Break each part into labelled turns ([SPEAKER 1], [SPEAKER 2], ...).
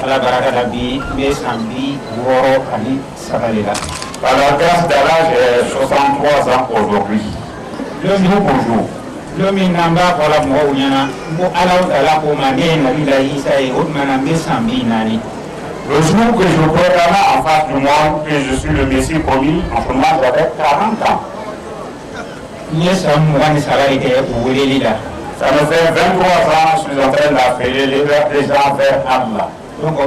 [SPEAKER 1] ala baraka la bi be sambi woro ali sabalila.
[SPEAKER 2] Par la grâce d'Allah, j'ai 63 ans aujourd'hui.
[SPEAKER 1] Le jour pour jour. Le minamba pour la mouyana, pour Allah la pomade, la vida isa et autres manambé sambi nani.
[SPEAKER 2] Le jour que je proclame en face du monde que je suis le Messie promis, en ce moment j'avais 40 ans.
[SPEAKER 1] Yes,
[SPEAKER 2] ça me fait 23 ans, je suis en train d'appeler les gens vers Allah.
[SPEAKER 1] Donc,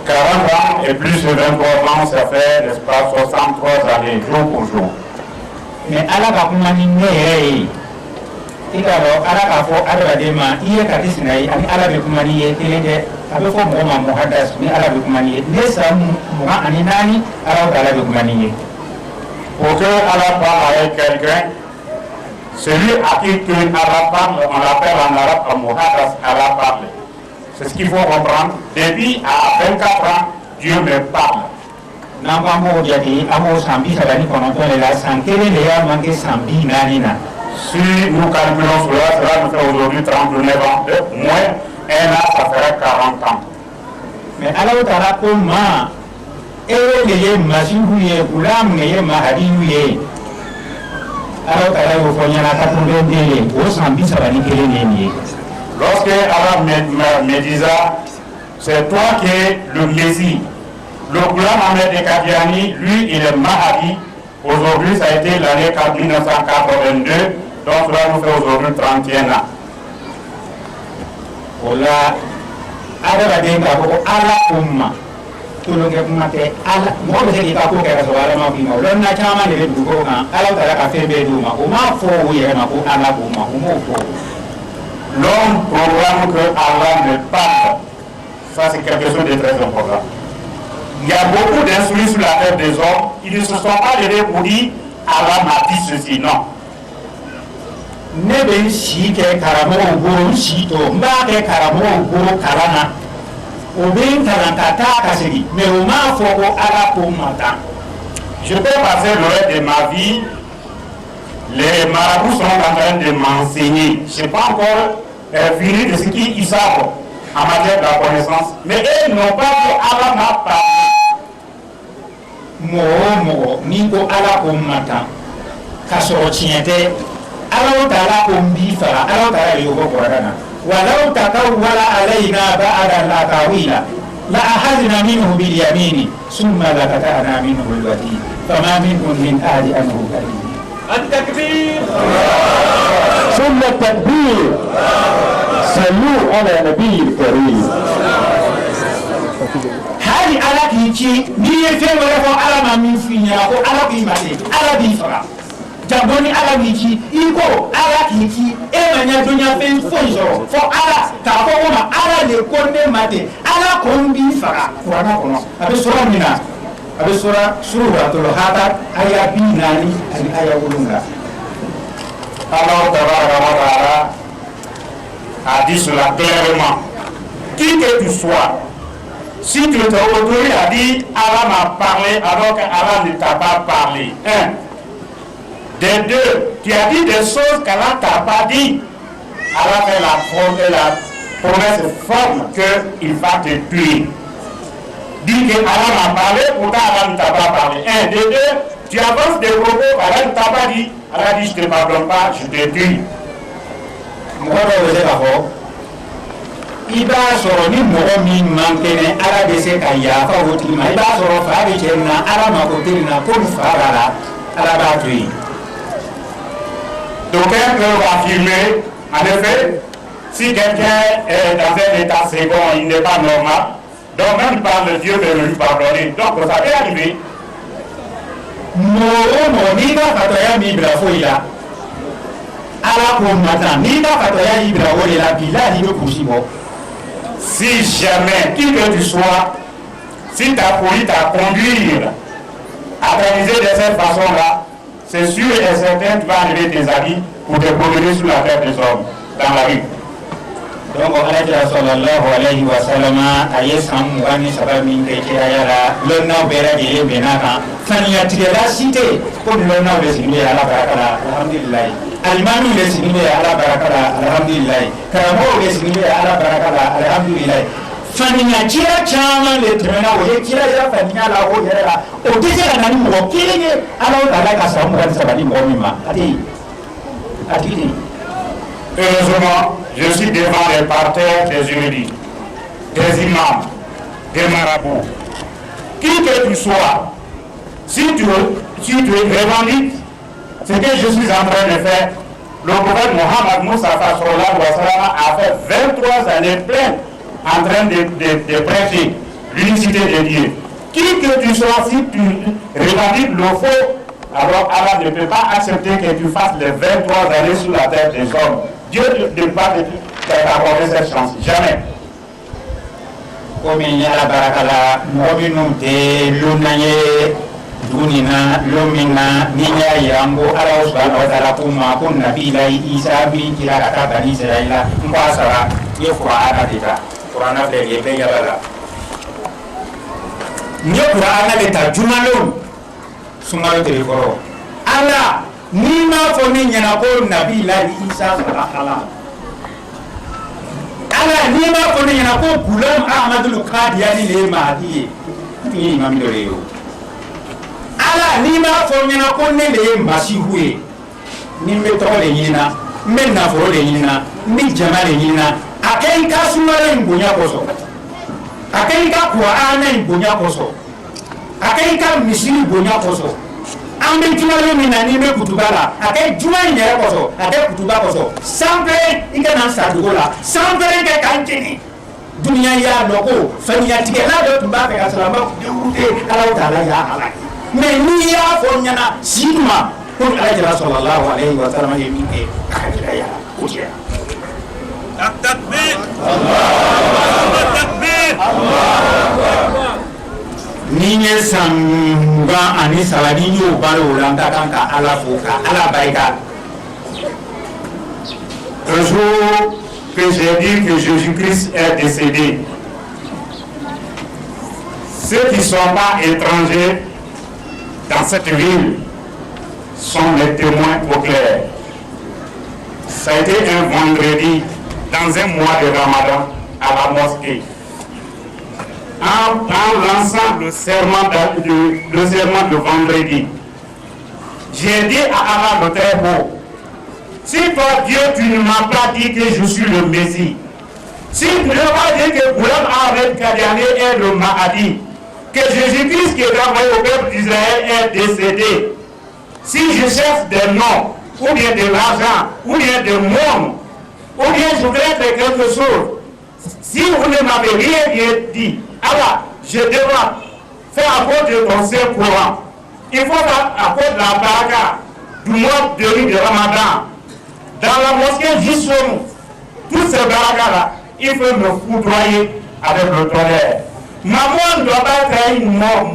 [SPEAKER 2] 40 ans et plus de 23 ans, ça fait, n'est-ce pas, 63 années, jour pour jour.
[SPEAKER 1] Mais Allah va vous manier. Alors, Allah va vous adresser, il y a des signes, Allah va vous manier, il y a des fois, moi, mon hadas, mais Allah va vous manier. Les hommes, moi, Aninani, Allah va vous manier.
[SPEAKER 2] Pour que Allah parle avec quelqu'un, celui à qui Allah parle, on l'appelle en arabe comme Muhadas, Allah parle. C'est ce qu'il faut comprendre. Depuis à 24 ans, Dieu me parle. Si nous calculons cela nous fait aujourd'hui 39 ans. Moins un an, ça ferait 40 ans.
[SPEAKER 1] Mais Allah Ta'ala comment et Masihuye, Goulam, et Mahadihuye. Alors Ta'ala vous fournit la 82 au Sambi Sabani Kélénénier.
[SPEAKER 2] Lorsque Allah me disait, c'est toi qui es le Messie. Le Goulam Ahmed Kadiani, lui, il est Mahadi. Aujourd'hui, ça a été l'année 1982, donc cela nous fait aujourd'hui 31 ans.
[SPEAKER 1] Voilà. Allah Umma. Tout le monde est Allah. Moi, je dis pas que c'est vraiment bien. L'on a jamais les deux grands. Allah a fait des deux. On m'a fait oui, on m'a fait Allah Umma. On m'a fait.
[SPEAKER 2] L'homme programme que Allah ne parle. Ça, c'est quelque chose de très important. Il y a beaucoup d'instruits sur la tête des hommes. Ils ne se sont pas levés pour dire Allah m'a dit ceci. Non.
[SPEAKER 1] Nebe si ke karamo guru si to mba ke karamo guru karana o bin karantata kasegi mais o ma foko ala ko mata.
[SPEAKER 2] Je peux passer le reste de ma vie, les marabouts sont en train de m'enseigner. Je n'ai pas encore fini de ce qu'ils savent en matière de la connaissance, mais eux n'ont pas dit Allah m'a parlé.
[SPEAKER 1] Mo ni ko ala ko mata kasoro tiente. Allah Ta'ala umbi fara Allah Ta'ala yugo Qur'ana walau taqawwala alaina ba'da al-aqawila la ahadna minhu bil yamin thumma laqata'na minhu bil watin fama minkum min ahadi anhu karim at-takbir
[SPEAKER 3] thumma at-takbir sallu ala nabiyil karim
[SPEAKER 1] hadi ala ki ni yefe wala ko ala ma min finya ko ala ki mate ala bi fara jaboni ala miki iko ala kiki e manya dunya fen fonzo fo ala ta fo ma ala le konde mate ala kombi fara wana kono abe sura mina abe suratul hadid aya binani ani aya ulunga.
[SPEAKER 2] Allah Ta'ala a dit cela clairement. Qui que tu sois, si tu te retrouves à dire Allah m'a parlé alors que Allah ne t'a pas parlé, des deux, tu as dit des choses qu'Allah t'a pas dit. Allah fait la promesse forme qu'il va te tuer. Dis que Allah m'a parlé, pourtant Allah ne t'a pas parlé. Un, des deux, tu avances des propos qu'Allah ne t'a pas dit. Allah dit je ne te pardonne pas, je te tue.
[SPEAKER 1] Iba soro ni mɔgɔ min man kɛnɛ ala bɛ se ka yafa o tigi ma i b'a sɔrɔ fa bɛ cɛ na ala mako tɛ nin na ko ni fa b'a la ala b'a to yen.
[SPEAKER 2] D'aucuns peuvent affirmer, en effet, si quelqu'un est dans un état second, il n'est pas normal, donc même par le Dieu de lui pardonner. Donc ça peut arriver.
[SPEAKER 1] N'i ka fatɔya min bila foyi la ala ko matan n'i ka fatɔya y'i bila o de la bilahi i bɛ kurusi bɔ.
[SPEAKER 2] Si jamais, qui que tu sois, si ta folie t'a conduit à réaliser de cette façon-là, c'est sûr et certain que tu vas enlever tes habits pour te promener sur la terre des hommes, dans la rue.
[SPEAKER 1] Donc, Alakira sallallahu alayhi wa sallam a ye san 23 min kɛ kiraya la lɔnnaw bɛɛ lajɛlen bɛnna kan saniyatigɛla si tɛ yen komi lɔnnaw bɛ sigilen ala barika la alhamdulilayi. alimami le sigilen bɛ ala baraka la alhamdulilayi karamɔgɔw le sigilen bɛ ala baraka la alhamdulilayi faniya kira caman de tɛmɛna o ye kira yɛrɛ faniya la o yɛrɛ la o tɛ se ka na ni mɔgɔ kelen ye ala o taala ka san 27 di mɔgɔ min ma a tɛ yen a tigi tɛ yen.
[SPEAKER 2] Heureusement, je suis devant les parterres des érudits, des imams, des marabouts. Qui que tu sois, si tu revendiques ce que je suis en train de faire, le prophète Mohammed Moustapha sallallahu alayhi wa sallam a fait 23 années pleines en train de prêcher l'unicité de Dieu. Qui que tu sois, si tu revendiques le faux, alors Allah ne peut pas accepter que tu fasses les 23 années sur la terre des hommes. Dieu ne peut pas t'accorder cette chance, jamais.
[SPEAKER 1] Comme il y a la barakala, Mobinum te Lunaye, Dunina, Lumina, Niya Yambo, Araus, Banotala Puma, Punabila, Isabi, Kilaka, Israela, Mbasara, Yefua Adita, Kurana Fege, Begala. Nyokura Anabeta, Jumalum, Sumaru Telekoro. Allah, Nima Foni Yanako, Nabila, Isa, Salah. Ala ni ma ko ni na ko Gulam Ahmadul Qadiani le mahdi ni imam do yo ala ni ma ko ni na ko ne le masihu e ni me to le yina me na fo le yina ni jama le yina akai ka sumare ngunya koso akai ka Qur'ana ngunya koso akai ka misiri ngunya koso ambe jumale mina ni me kutubala ake juma nyere koso ake kutuba koso sample ingana sadugola sample ke kankini dunia ya loko fanya tigela do tumba ke asalama kute ala taala ya ala me ni ya fo nyana siduma ko ala sallallahu alaihi wa sallam yemi ke ya uja takbir Allah takbir Allah Niye sanga ani saladi yo balo landa kanka ala foka ala baïka.
[SPEAKER 2] Un jour que j'ai dit que Jésus-Christ est décédé, ceux qui ne sont pas étrangers dans cette ville sont les témoins au clair. Ça a été un vendredi dans un mois de Ramadan à la mosquée. En lançant le serment de vendredi, j'ai dit à Allah le très beau, si toi Dieu tu ne m'as pas dit que je suis le Messie, si tu ne m'as pas dit que Ghulam Ahmed Qadiani est le Mahdi, que Jésus-Christ qui est envoyé au peuple d'Israël est décédé, si je cherche des noms, ou bien de l'argent, ou bien des monde, ou bien je voudrais faire quelque chose, si vous ne m'avez rien dit, alors je dois faire à cause de ton Saint-Coran. Il faut faire à cause de la baraka du mois de nuit de Ramadan. Dans la mosquée Jisson, tous ces barakas-là, il faut me foudroyer avec le tonnerre. Maman ne doit pas être une mort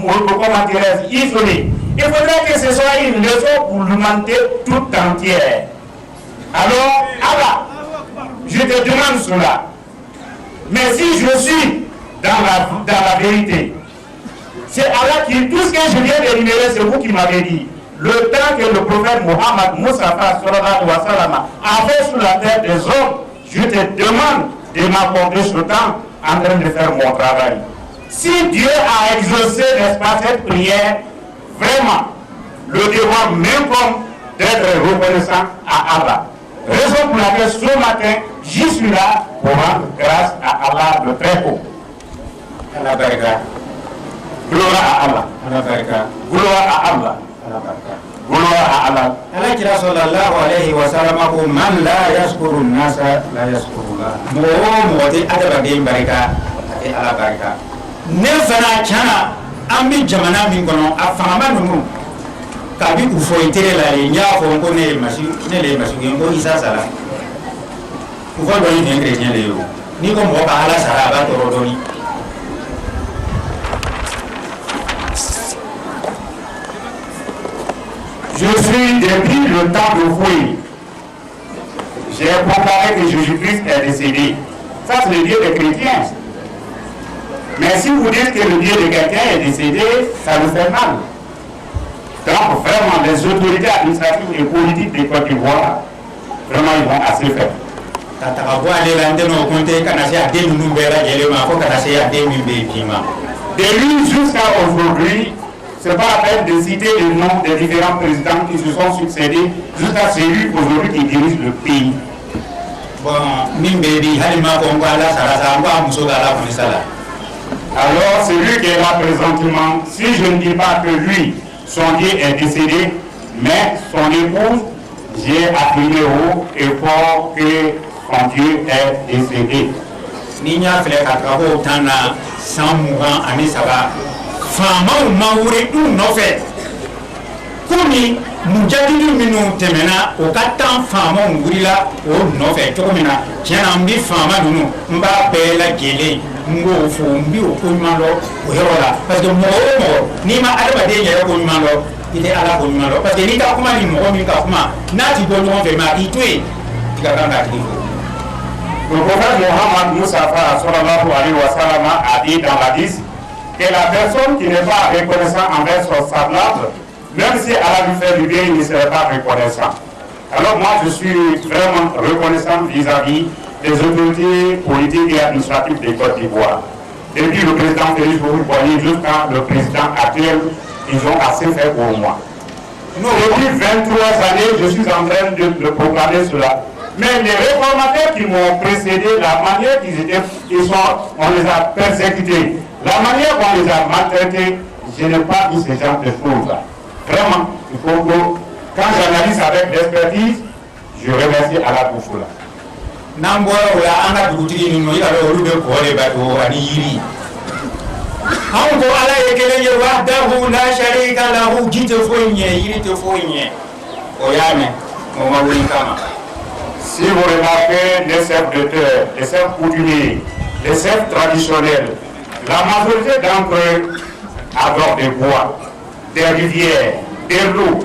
[SPEAKER 2] isolée. Il faudrait que ce soit une leçon pour l'humanité toute entière. Alors, Allah, je te demande cela. Mais si je suis dans la vérité, c'est Allah qui, tout ce que je viens d'énumérer, c'est vous qui m'avez dit. Le temps que le prophète Mohammed Moustapha sallallahu alayhi wa sallam a fait sur la terre des hommes, je te demande de m'accorder ce temps en train de faire mon travail. Si Dieu a exaucé, n'est-ce pas, cette prière, vraiment, le devoir même comme d'être reconnaissant à Allah. Raison pour laquelle ce matin, j'y suis là pour rendre grâce à Allah le très haut.
[SPEAKER 1] Allah baraka.
[SPEAKER 2] Gloire à Allah.
[SPEAKER 1] Allah baraka.
[SPEAKER 2] Gloire à Allah.
[SPEAKER 1] Allah baraka.
[SPEAKER 2] Gloire à Allah.
[SPEAKER 1] Allah kira sallallahu alaihi wa sallam ko man la yashkuru nasa la yashkuru Allah. Mo ti adaba de baraka e Allah baraka. Ne fana chana ambi jamana min kono afama numu kabi ku fo itere la nya fo ko ne le masu ko isa sala. Ku ko do ni chrétien le yo. Ni ko mo ka ala sara ba to do ni.
[SPEAKER 2] Je suis depuis le temps de fouille. J'ai proclamé que Jésus-Christ est décédé. Ça, c'est le Dieu des chrétiens. Mais si vous dites que le Dieu de quelqu'un est décédé, ça nous fait mal. Donc, vraiment, les autorités administratives et politiques de Côte d'Ivoire vraiment ils vont assez faire. De lui jusqu'à aujourd'hui, c'est pas la peine de citer les noms des différents présidents qui se sont succédés jusqu'à celui aujourd'hui qui dirige le pays. Alors, celui qui est là présentement, si je ne dis pas que lui, son Dieu est décédé, mais son épouse, j'ai affirmé haut et fort que son Dieu est décédé.
[SPEAKER 1] Kumi mujadidu minnu tɛmɛna o ka tan faamaw wulila o nɔfɛ cogo min na tiɲɛna n bi faama ninnu n b'a bɛɛ lajɛlen n b'o fo n bi o ko ɲuman dɔn o yɔrɔ la parce que mɔgɔ o mɔgɔ n'i ma adamaden yɛrɛ ko ɲuman dɔn i tɛ ala ko ɲuman dɔn parce que n'i ka kuma ni mɔgɔ min ka kuma n'a ti bɔ ɲɔgɔn fɛ mais a k'i to yen i ka kan k'a tigi fo.
[SPEAKER 2] Le prophète Mohammed Moustapha sallallahu alayhi wa sallam a dit dans l'hadith que la personne qui n'est pas reconnaissante envers son semblable, même si Allah lui fait du bien, il ne serait pas reconnaissant. Alors moi, je suis vraiment reconnaissant vis-à-vis des autorités politiques et administratives de Côte d'Ivoire. Depuis le président Félix Houphouët-Boigny jusqu'à le président actuel, ils ont assez fait pour moi. Depuis 23 années, je suis en train de le proclamer cela. Mais les réformateurs qui m'ont précédé, la manière qu'ils étaient, on les a persécutés, la manière qu'on les a maltraités, je n'ai pas vu ce genre de choses-là. Vraiment, il faut que, quand j'analyse avec l'expertise, je remercie Allah pour cela. Si vous remarquez les chefs de terre, les chefs coutumiers, les chefs traditionnels, la majorité d'entre eux adorent des bois, des rivières, des loups.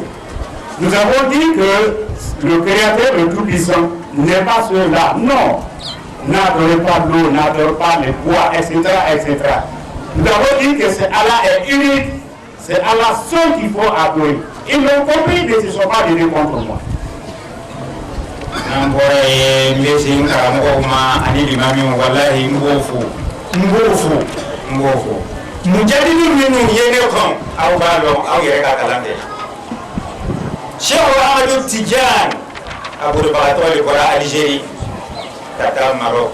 [SPEAKER 2] Nous avons dit que le Créateur, le Tout-Puissant, n'est pas cela. Non, n'adorez pas l'eau, n'adorez pas les bois, etc., etc. Nous avons dit que c'est Allah est unique, c'est Allah seul qu'il faut adorer. Ils l'ont compris, mais ils ne sont pas venus contre moi.
[SPEAKER 1] Mujadidu minnu ye ne kɔn aw b'a dɔn aw yɛrɛ ka kalan tɛ Cheikh Ahmadou Tidiane a bolibagatɔ de bɔra Algérie ka taa Maroc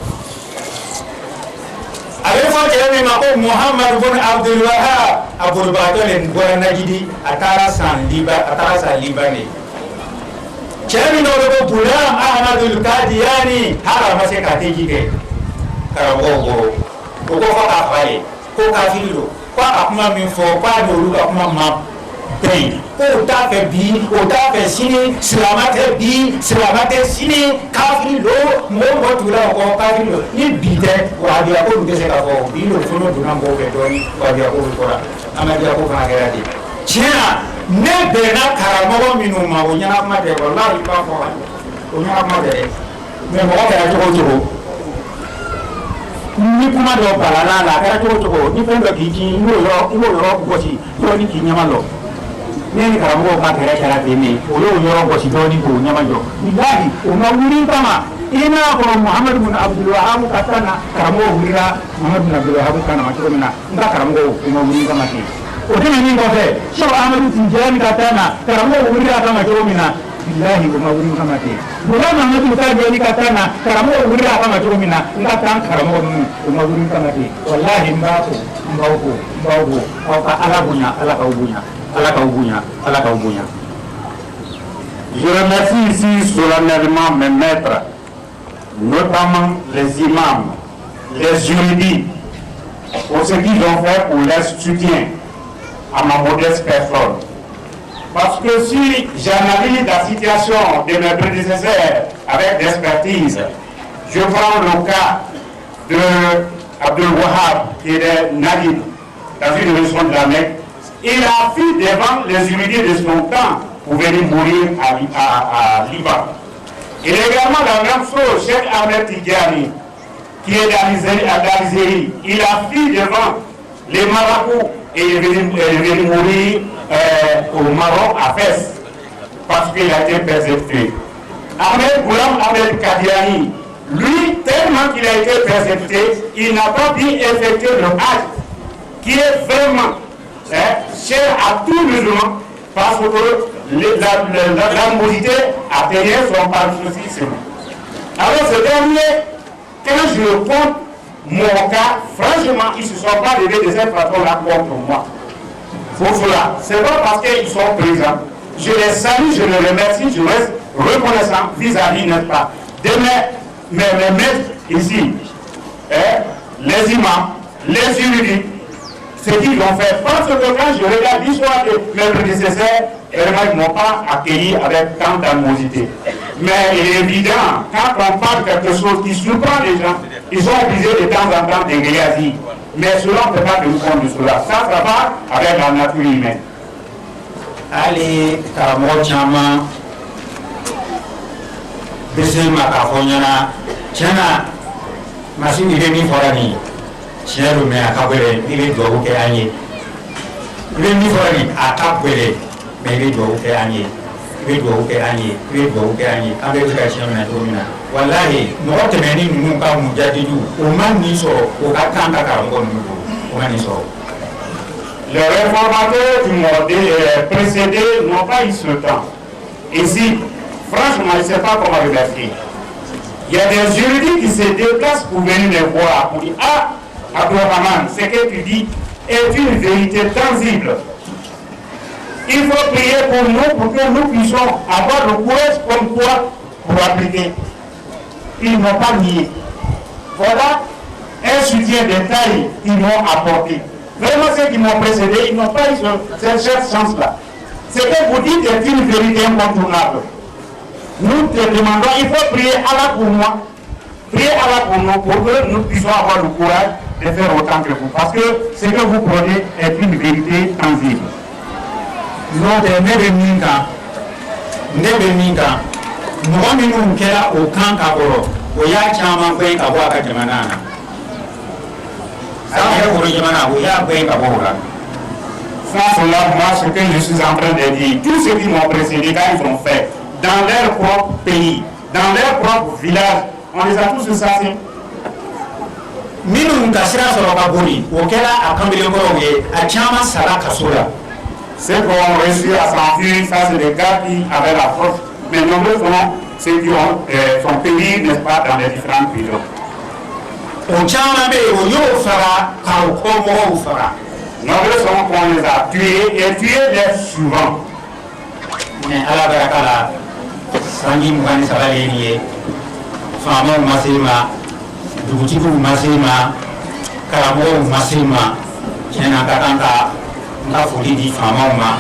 [SPEAKER 1] a bɛ fɔ cɛ min ma ko Muhammad bin Abdul Wahab a bolibagatɔ de bɔra Najidi a taara san Liban de cɛ min dɔ bɛ ko Ghulam Ahmadul Qadiani hali a ma se k'a tɛ ji kɛ karamɔgɔw bolo o ko fɔ k'a fa ye ko kafiri do ko a kuma min fɔ k'a n'olu ka kuma ma bɛn ko o t'a fɛ bi o t'a fɛ sini silamɛ tɛ bi silamɛ tɛ sini kafiri do mɔgɔ mɔgɔ tugula o kɔ kafiri do ni bi tɛ wahabiya ko tɛ se k'a fɔ bi n'o fana donna mɔgɔw fɛ dɔɔni wahabiya ko tora amadiya ko fana kɛra ten tiɲɛ na ne bɛnna karamɔgɔ minnu ma o ɲɛna kuma tɛ walahi i b'a fɔ o ɲɛna kuma tɛ dɛ mais mɔgɔ kɛra cogo o cogo. Ni kuma dɔ balala la a kɛra cogo cogo ni fɛn dɔ k'i kin i b'o yɔrɔ gosi dɔɔni k'i ɲɛma lɔ ne ni karamɔgɔw ka kɛlɛ kɛra ten de o y'o yɔrɔ gosi dɔɔni k'o ɲɛma jɔ bilahi o ma wuli kama i n'a fɔ Muhammad bin Abdul Wahab ka kan na karamɔgɔw wulila Muhammad bin Abdul Wahab kan na cogo min na n ka karamɔgɔw o ma wuli kama ten o tɛmɛnen kɔfɛ Cheikh Ahmadou Tidiane ka kan na karamɔgɔw wulila a kama cogo min na bilahi o ma wuli kama ten Ghulam Ahmadou Qadiani ka kan na karamɔgɔw wulila a kama cogo min na n ka kan karamɔgɔ ninnu o ma wuli kama ten wallahi n b'aw fo aw ka Ala bonya Ala k'aw bonya Ala k'aw bonya Ala k'aw bonya.
[SPEAKER 2] Je remercie ici solennellement mes maîtres, notamment les imams, les juridis, pour ce qu'ils ont fait pour leur soutien à ma modeste personne. Parce que si j'analyse la situation de mes prédécesseurs avec l'expertise, je prends le cas de Abdul Wahab qui est Naguib, dans une région de la Mecque. Il a fui devant les juridis de son temps pour venir mourir à Liban. Il est également la même chose, Cheikh Ahmed Tidiane, qui est d'Algérie. Il a fui devant les marabouts et il est venu mourir au Maroc à Fès, parce qu'il a été persécuté. Ahmed Goulam Ahmed Kadiani, lui, tellement qu'il a été persécuté, il n'a pas pu effectuer le Hajj, qui est vraiment cher à tout musulman, parce que l'animosité atteignait son paroxysme. Alors ce dernier, quand je compte mon cas, franchement, ils ne se sont pas levés de cette façon-là contre moi. Pour cela, c'est pas parce qu'ils sont présents. Je les salue, je les remercie, je reste reconnaissant vis-à-vis, n'est-ce pas, de mes maîtres ici, les imams, les juridiques, ce qu'ils ont fait. Parce que quand je regarde l'histoire de mes prédécesseurs, ils ne m'ont pas accueilli avec tant d'animosité. Mais il est évident, quand on parle de quelque chose qui surprend les gens, ils sont obligés de temps en temps de réagir. Mais cela ne peut pas tenir compte de cela. Ça va avec la nature humaine.
[SPEAKER 1] Allez, Karamojama, Besema Kafonyana, Tiana, Massimi Remi Forani, Tiano Mea Kabere, il est doit vous gagner. Remi Forani, à Kabere, mais il doit vous gagner. Il doit vous gagner, il doit vous gagner, avec le Kacham Natomina. Wallahi, nous retenons nous comme Mujadidou, au Maniso, au Katanga Karangon, au Maniso.
[SPEAKER 2] Les réformateurs qui m'ont précédé n'ont pas eu ce temps. Ici, franchement, je ne sais pas comment remercier. Il y a des juridiques qui se déplacent pour venir les voir, pour dire ah, Abdourahmane, ce que tu dis est une vérité tangible. Il faut prier pour nous, pour que nous puissions avoir le courage comme toi pour appliquer. Ils n'ont pas nié. Voilà un soutien de taille qu'ils m'ont apporté. Vraiment, ceux qui m'ont précédé, ils n'ont pas eu cette chance-là. Ce que vous dites est une vérité incontournable. Nous te demandons, il faut prier Allah pour moi, prier Allah pour nous, pour que nous puissions avoir le courage de faire autant que vous. Parce que ce que vous prenez est une vérité tangible.
[SPEAKER 1] Non, de Nebeminka, nous avons fait au camp Kaboro, où il y a Chaman Kwen Kabwaka Jamanana.
[SPEAKER 2] Sans cela, moi, ce que je suis en train de dire, tous ceux qui m'ont précédé, quand ils ont fait, dans leur propre pays, dans leur propre village, on les a tous chassés.
[SPEAKER 1] Minum Kasira Sorokaburi, auquel a Kambilokoroge, à Chama Sala Kasura.
[SPEAKER 2] Ceux qui ont réussi à s'enfuir, ça c'est des gars qui avaient la force, mais nombreux sont ceux qui sont payés, n'est-ce pas, dans les différentes prisons.
[SPEAKER 1] On Chama Be, Oyo Fara, Kaukomo Fara.
[SPEAKER 2] Nombreux sont qu'on les a tués et tués les suivants.
[SPEAKER 1] Mais à la Barakala, Sangi Moukani Sabalini, Famo Masima, Dugutiku Masima, Karamo Masima, Tiana Katanga, Mafudi Famoma,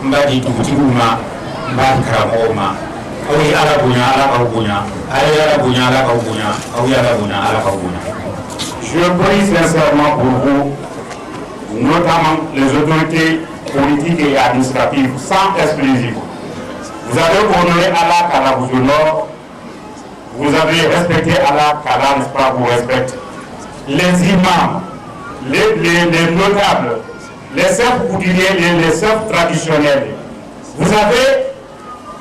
[SPEAKER 1] Mbadi Dugutiku, Mbadi Karamoma. Awi Alabunya, Alabunya, Alabunya, Alabunya, Awi Alabunya, Alabunya.
[SPEAKER 2] Je prie sincèrement pour vous, notamment les autorités politiques et administratives, sans exclusive. Vous avez honoré Allah qu'Allah vous honore, vous avez respecté Allah qu'Allah, n'est-ce pas, vous respecte. Les imams, les notables, les chefs coutumiers, les chefs traditionnels, vous avez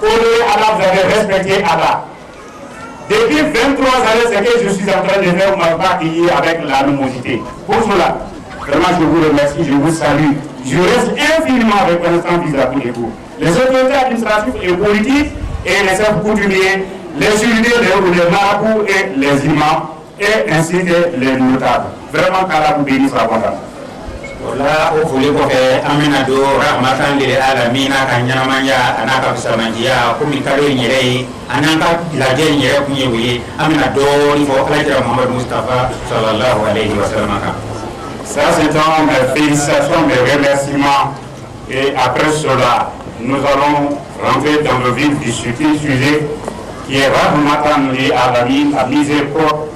[SPEAKER 2] honoré Allah, vous avez respecté Allah. Depuis 23 années, ce que je suis en train de faire, vous m'avez pas accueilli avec l'animosité. Pour cela, vraiment, je vous remercie, je vous salue. Je reste infiniment reconnaissant vis-à-vis de vous. Les autorités administratives et politiques et les chefs coutumiers, les juridiques, les marabouts et les imams, et ainsi que les notables. Vraiment, qu'Allah vous bénisse abondamment.
[SPEAKER 1] Voilà, au volet pour faire Amenado, Rahmatan de Alamina, Kanyamanya, Anaka Samandia, Kumikaro Yere, Anaka, la Jen Yere, Amenado, il faut plaire à Mohamed Mustafa, sallallahu alayhi wa sallam.
[SPEAKER 2] Ça, c'est une félicitation, mes remerciements. Et après cela, nous allons rentrer dans le vif du sujet qui est Rahmatan de Alamina, la miséricorde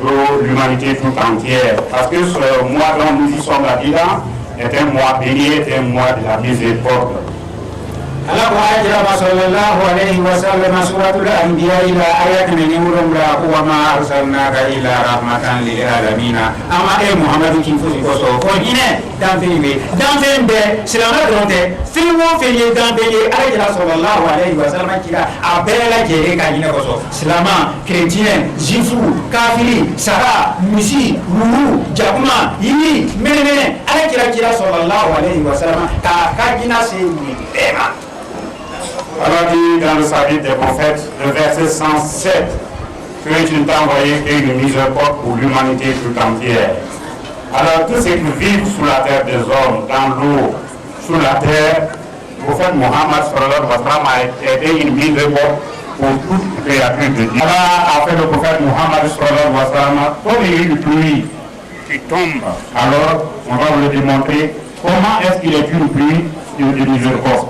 [SPEAKER 2] pour l'humanité tout entière. Parce que ce mois dont nous y sommes là-dedans est un mois béni, est un mois de la miséricorde.
[SPEAKER 1] ala ko ajra sallallahu alaihi wasallam suratul anbiya ila ayatin nurum la wa ma arsalnaka illa rahmatan lil alamin ama e muhammadu kin fusi ko so ko ine dambe silama donte filmo feye dambe ajra sallallahu alaihi wasallam kila abela jere ka ine ko so silama chrétien jifu kafiri sara musi ruru jakuma yini menene ajra sallallahu alaihi wasallam ka kina se ni tema.
[SPEAKER 2] Alors dit dans le chapitre des prophètes, le verset 107, que tu ne t'as envoyé qu'une miséricorde pour l'humanité tout entière. Alors tous ceux qui vivent sous la terre des hommes, dans l'eau, sous la terre, le prophète Mohammed sallallahu alayhi wa sallam a été une miséricorde pour toute créature de Dieu. Allah a fait le prophète Mohammed sallallahu alayhi wa sallam, comme il y a une pluie qui tombe, alors on va vous le démontrer comment est-ce qu'il est une pluie de miséricorde.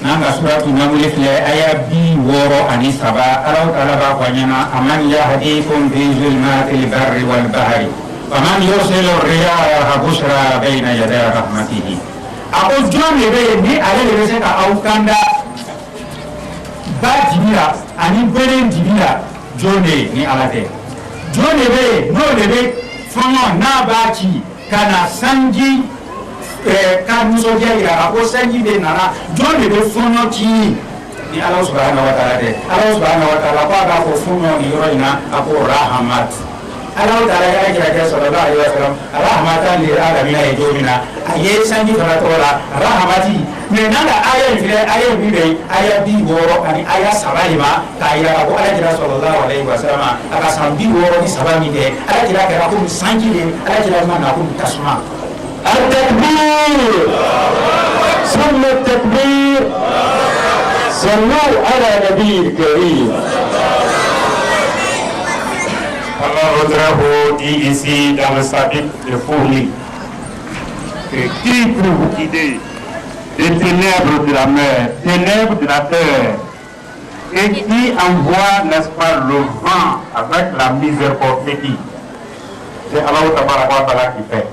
[SPEAKER 1] Nanga suratu namuli file aya bi woro ani saba Allah ta'ala ba kwanyana aman yahdikum fi zulmatil barri wal bahri waman yursilu riyaha bushra bayna yaday rahmatihi ako jone be ni ale le se ka aukanda ba dibira ani beren dibira jone ni alate jone be no le be fono na ba ci kana sanji ka muso jaira ko sanji be nana jone be fono ti ni Allah subhanahu wa ta'ala de Allah subhanahu wa ta'ala ko ga ko fono ni yorina ako rahmat Allah ta'ala ya kira sallallahu alaihi wasallam rahmatan lil alamin ay jomina aye sanji fara tola rahmati me nanda aya file aya bi be aya bi woro ani aya sabalima ka ira ko ala kira sallallahu alaihi wasallam aka sambi woro ni sabami de ala kira ka ko sanji de ala kira ma na ko tasma
[SPEAKER 3] التكبير ثم التكبير صلوا على نبي الكريم.
[SPEAKER 2] Alors Rodrigo dit ici dans le chapitre de Fourni que qui peut vous guider des ténèbres de la mer, ténèbres de la terre, et qui envoie, n'est-ce pas, le vent avec la miséricorde qui c'est Allah Ta'ala qui fait.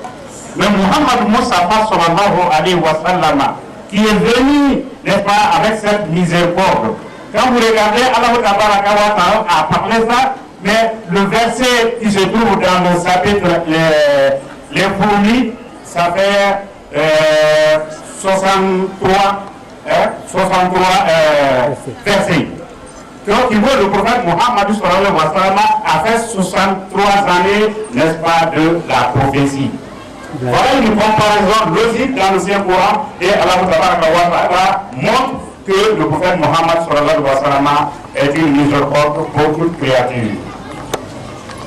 [SPEAKER 2] Mais Muhammad Mustafa sallallahu alayhi wa sallam qui est venu, n'est-ce pas, avec cette miséricorde. Quand vous regardez, Allah Ta'ala a parlé ça, mais le verset qui se trouve dans le chapitre les fourmis, ça fait 63 versets. Donc, il voit le prophète Muhammad sallallahu alayhi wa sallam a fait 63 années, n'est-ce pas, de la prophétie. Voilà une comparaison logique dans le Saint-Coran et Allah montre que le prophète Mohammed sallallahu alayhi wa sallam est une miséricorde pour toute créature.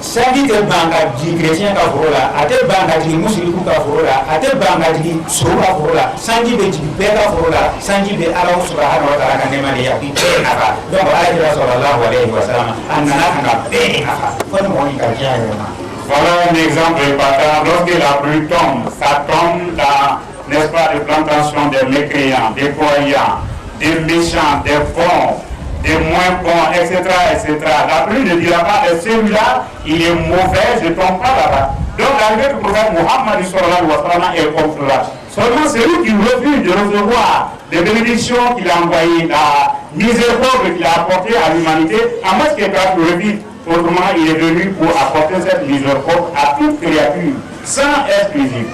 [SPEAKER 1] Sanji te banga di chrétien ka forola ate banga di muslimu ka forola ate banga di suru ka forola sanji be di be ka forola sanji be Allah subhanahu wa ta'ala kan nema de ya bi be nafa donc Allah sallallahu alayhi wa sallam anana kana be nafa fon mo ni ka jaye ma.
[SPEAKER 2] Voilà un exemple épatant. Lorsque la pluie tombe, ça tombe dans, n'est-ce pas, les plantations des mécréants, des croyants, des méchants, des bons, des moins bons, etc., etc. La pluie ne dira pas, et celui-là, il est mauvais, je ne tombe pas là-bas. Donc l'arrivée du prophète Mohammed sallallahu alayhi wa sallam est comme cela. Seulement celui qui refuse de recevoir les bénédictions qu'il a envoyées, la miséricorde qu'il a apportée à l'humanité, à moins qu'il le refuse. Autrement, il est venu pour apporter cette miséricorde à toute créature, sans exclusive.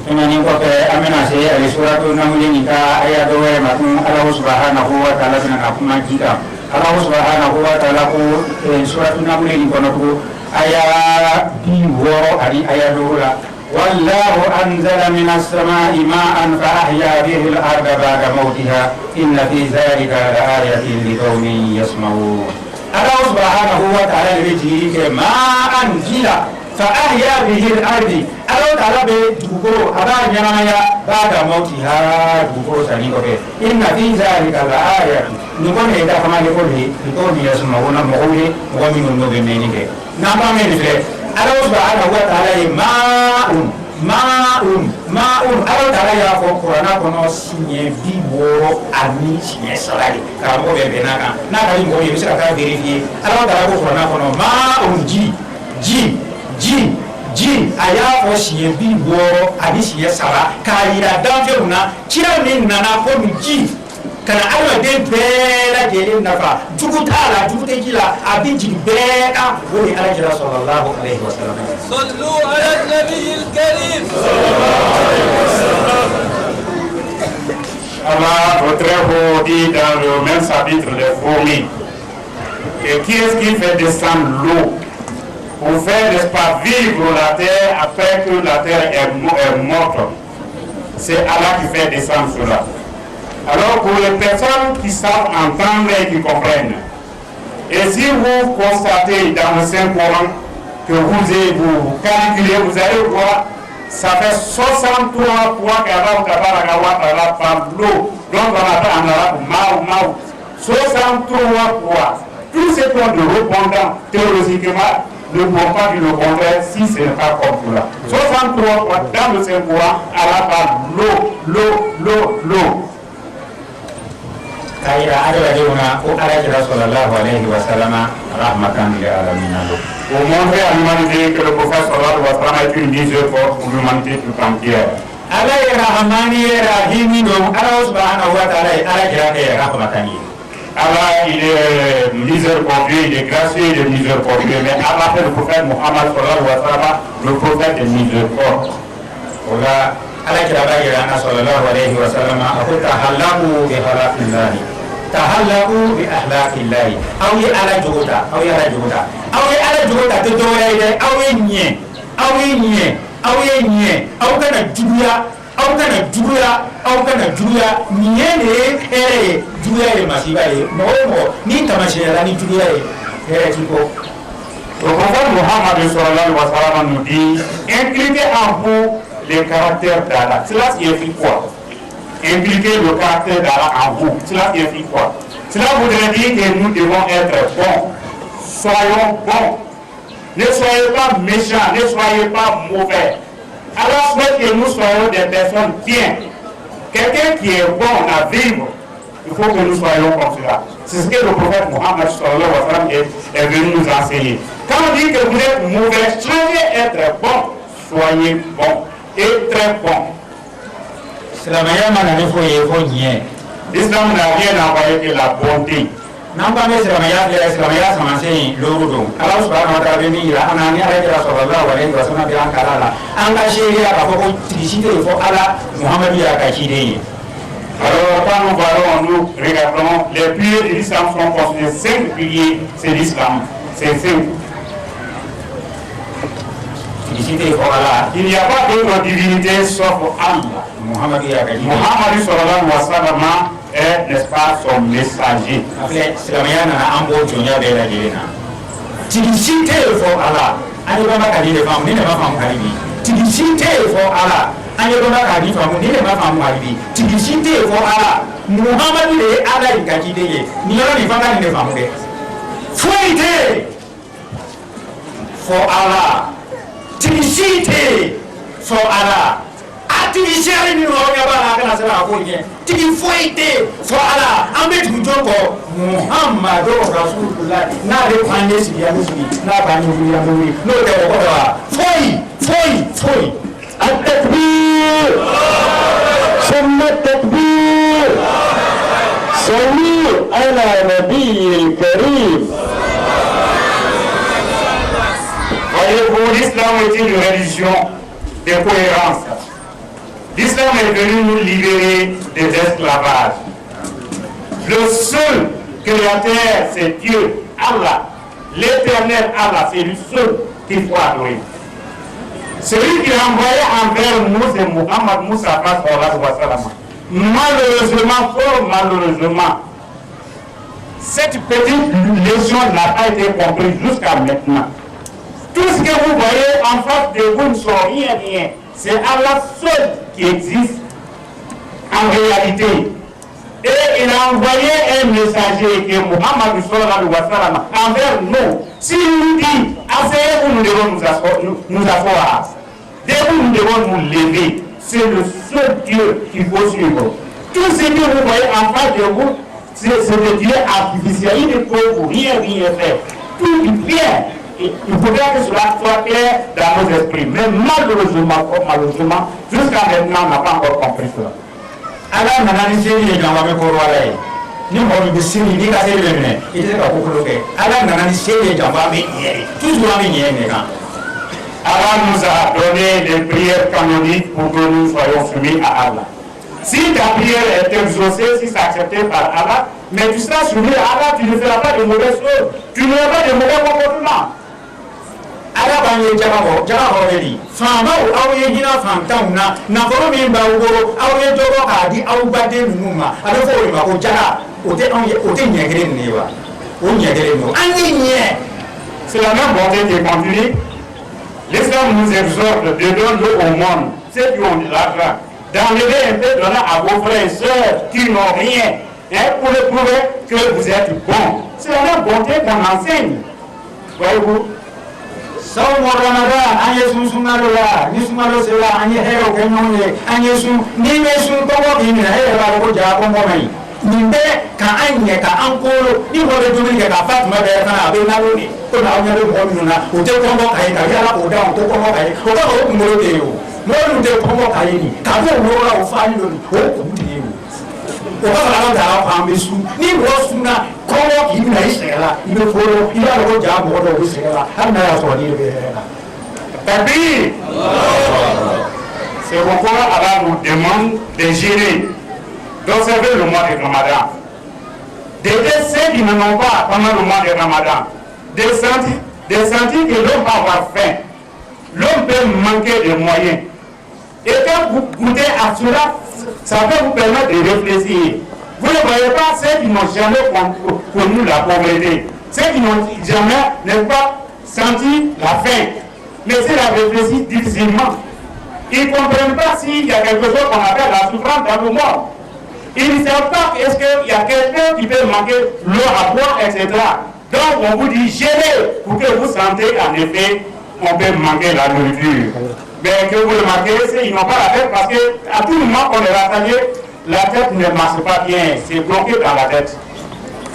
[SPEAKER 1] Tunani ko ke amena se ali suratu namuli ni ka aya do we ma kun Allah subhanahu wa ta'ala na kuma jika Allah subhanahu wa ta'ala ko suratu namuli ni kono ko aya bi woro ari aya do la wallahu anzala minas samai ma'an fa ahya bihi al-ardha ba'da mawtiha inna fi dhalika laayatin liqaumin yasma'un. Allah subhanahu wa ta'ala le jiri ke ma'an jila fa ahya bihi al-ardh Allah ta'ala be dugo aba nyamaya ba'da mawtiha dugo sani ko be inna fi zalika la'ayat ni ko ne da kama ne ko ni yasma'una mawli wa minun no be ne ke na ba me ne Allah subhanahu wa ta'ala ma'un Allah ta'ala ya ko Qur'ana kono sinye bibo ami sinye salari ka mo be benaka na ka ngo ye bisa ka vérifier Allah ta'ala ko Qur'ana kono ma'un ji ji a y'a fɔ siɲɛ 60 ani siɲɛ 3 k'a yira danfɛnw na kira min nana komi ji kana adamaden bɛɛ lajɛlen nafa jugu t'a la jugu tɛ ji la a bɛ jigin bɛɛ kan o de alakira sallallahu alayhi wa sallam.
[SPEAKER 4] sallu ala nabiyil karim.
[SPEAKER 2] Allah, votre haut dit dans le même chapitre des fourmis, et qui est-ce qui fait descendre l'eau pour faire, n'est-ce pas, vivre la terre après que la terre est morte? C'est Allah qui fait descendre cela. Alors pour les personnes qui savent entendre et qui comprennent, et si vous constatez dans le Saint-Coran que vous calculez, vous allez voir, ça fait 63 fois qu'Allah parle l'eau, donc on appelle en arabe Maou. 63 fois. Tous ces points de répondants, théologiquement, ne vont pas dire le contraire si ce n'est pas comme cela. 63 fois dans le Saint-Coran, Allah parle l'eau.
[SPEAKER 1] Kaira adaladenw ko alakira sallallahu alayhi wa sallam rahmatan lil alamin.
[SPEAKER 2] Pour montrer à l'humanité que le prophète sallallahu alayhi wa sallam est une miséricorde pour l'humanité tout entière.
[SPEAKER 1] Allah est rahmani rahimi donc Allah subhanahu wa ta'ala alakira est rahmatan.
[SPEAKER 2] Allah il est miséricordieux, il est gracieux, il est miséricordieux, mais Allah fait le prophète Muhammad sallallahu alayhi wa sallam le prophète est miséricorde.
[SPEAKER 1] Voilà. alakira bagirana sallallahu alayhi wa sallam ako tahallaku bi khalqillahi tahallaku bi ahlaqillahi aw ye ala jogota te dɔwɛrɛ ye aw ye ɲɛ aw kana juguya ɲɛ de ye hɛrɛ ye juguya ye masiba ye mɔgɔ o mɔgɔ ni tamasiyɛra ni juguya ye hɛrɛ ti kɔ.
[SPEAKER 2] Le prophète Muhammad sallallahu alayhi wa sallam nous dit inculquez en vous les caractères d'Allah. Cela signifie quoi? Impliquer le caractère d'Allah en vous. Cela signifie quoi? Cela voudrait dire que nous devons être bons. Soyons bons. Ne soyez pas méchants, ne soyez pas mauvais. Allah souhaite que nous soyons des personnes bien. Quelqu'un qui est bon à vivre, il faut que nous soyons comme cela. C'est ce que le prophète Muhammad sallallahu alayhi wa sallam est venu nous enseigner. Quand on dit que vous êtes mauvais, soyez être bon. Soyez bon. Et très bon. L'islam n'a rien envoyé que la bonté. Alors quand nous voyons, nous regardons, les piliers de l'islam sont constitués 5 piliers, c'est l'islam. C'est 5. Il n'y a pas d'autre divinité sauf Allah. Muhammad sallallahu alayhi wa sallam est, n'est-ce pas, son messager.
[SPEAKER 1] For Allah. Tigicité for Allah. Artificial ni roya ba kana sala ko nye. Tigi foite for Allah. Ambe tujoko Muhammadu Rasulullah. Na de kwande si ya musi. Na ba ni ya musi. No de ko da. Foi.
[SPEAKER 3] التكبير ثم التكبير صلوا على نبي الكريم.
[SPEAKER 2] Voyez-vous, l'islam est une religion de cohérence. L'islam est venu nous libérer des esclavages. Le seul créateur, c'est Dieu, Allah. L'éternel Allah, c'est le seul qu'il faut adorer. Celui qui a envoyé envers nous, c'est Muhammad Moussa sallallahu alayhi wa sallam. Malheureusement, fort malheureusement, cette petite légion n'a pas été comprise jusqu'à maintenant. Tout ce que vous voyez en face de vous ne sont rien. C'est Allah seul qui existe en réalité. Et il a envoyé un messager qui est Muhammad sallallahu alayhi wa sallam envers nous. S'il nous dit, asseyez-vous, nous devons nous asseoir. Dès que nous devons nous lever, c'est le seul Dieu qu'il faut suivre. Tout ce que vous voyez en face de vous, c'est de Dieu artificiel. Il ne peut vous rien faire. Tout vient. il faudrait que cela soit clair dans nos esprits. Mais malheureusement, jusqu'à maintenant, on n'a pas encore compris cela.
[SPEAKER 1] Alors, ni mɔgɔ min bɛ seli n'i ka seli bɛ minɛ i tɛ se ka ko kolo kɛ ala nana ni seli ye janfa an bɛ ɲɛ de toujours an bɛ ɲɛ de kan.
[SPEAKER 2] Allah nous a donné des prières canoniques pour que nous soyons soumis à Allah. Si ta prière est exaucée, si c'est accepté par Allah, mais tu seras soumis à Allah, tu ne feras pas de mauvaises choses, tu n'auras pas de mauvais comportements.
[SPEAKER 1] Ala b'an ye jabɔ de di faamaw aw ye hinɛ fantanw na nafolo min b'aw bolo aw ye dɔ bɔ k'a di aw baden ninnu ma a bɛ fɔ o de ma ko jara o tɛ ɲɛ kelen nin ye wa o ɲɛ kelen don an ye ɲɛ.
[SPEAKER 2] C'est la même bonté qui continue. L'islam nous exhorte de donner au monde, ceux qui ont de l'argent, d'enlever un peu, donner à vos frères et sœurs qui n'ont rien, pour leur prouver que vous êtes bons. C'est la même bonté qu'on enseigne. Voyez-vous?
[SPEAKER 1] Sawmo Ramadan an ye sunkalo la ni sunkalo sera an ye hɛrɛw kɛ ɲɔgɔn ye an ye sun ni bɛ sun kɔngɔ k'i minɛ e yɛrɛ b'a dɔn ko jaa kɔngɔ man ɲi nin bɛ ka an ɲɛ ka an kolo ni mɔgɔ bɛ dumuni kɛ k'a fa tuma bɛɛ fana a bɛ nalo de komi aw ɲɛ bɛ mɔgɔ minnu na o tɛ kɔngɔ ka ye ka yala k'o da o tɛ kɔngɔ ka ye o kɔrɔ o kunkolo de ye o mɔgɔ minnu tɛ kɔngɔ ka ye nin k'a fɔ o woro la o fali do nin o ye kun de ye o o ka fara ta aw an bɛ sun ni mɔgɔ sunna kɔngɔ k'i minɛ i sɛgɛn la i bɛ foro i b'a dɔn ko jaa mɔgɔ dɔw bɛ sɛgɛn la hali n'a y'a sɔrɔ n'i bɛ hɛrɛ la.
[SPEAKER 2] Takbir. C'est pourquoi Allah nous demande de gérer, d'observer le mois de Ramadan, d'aider ceux qui n'en ont pas pendant le mois de Ramadan, de sentir que l'homme va avoir faim, l'homme peut manquer de moyens. Et quand vous goûtez à cela, ça peut vous permettre de réfléchir. Vous ne voyez pas ceux qui n'ont jamais connu la pauvreté, ceux qui n'ont jamais, n'est-ce pas, senti la faim. Mais s'il a réfléchi difficilement, ils ne comprennent pas s'il y a quelque chose qu'on appelle la souffrance dans le monde. Ils ne savent pas est-ce qu'il y a quelqu'un qui peut manquer l'eau à boire, etc. Donc on vous dit gênez pour que vous sentez en effet on peut manquer la nourriture. Mais que vous le manquez, ils n'ont pas la tête parce qu'à tout moment qu'on est rattaqué, la tête ne marche pas bien, c'est bloqué dans la tête.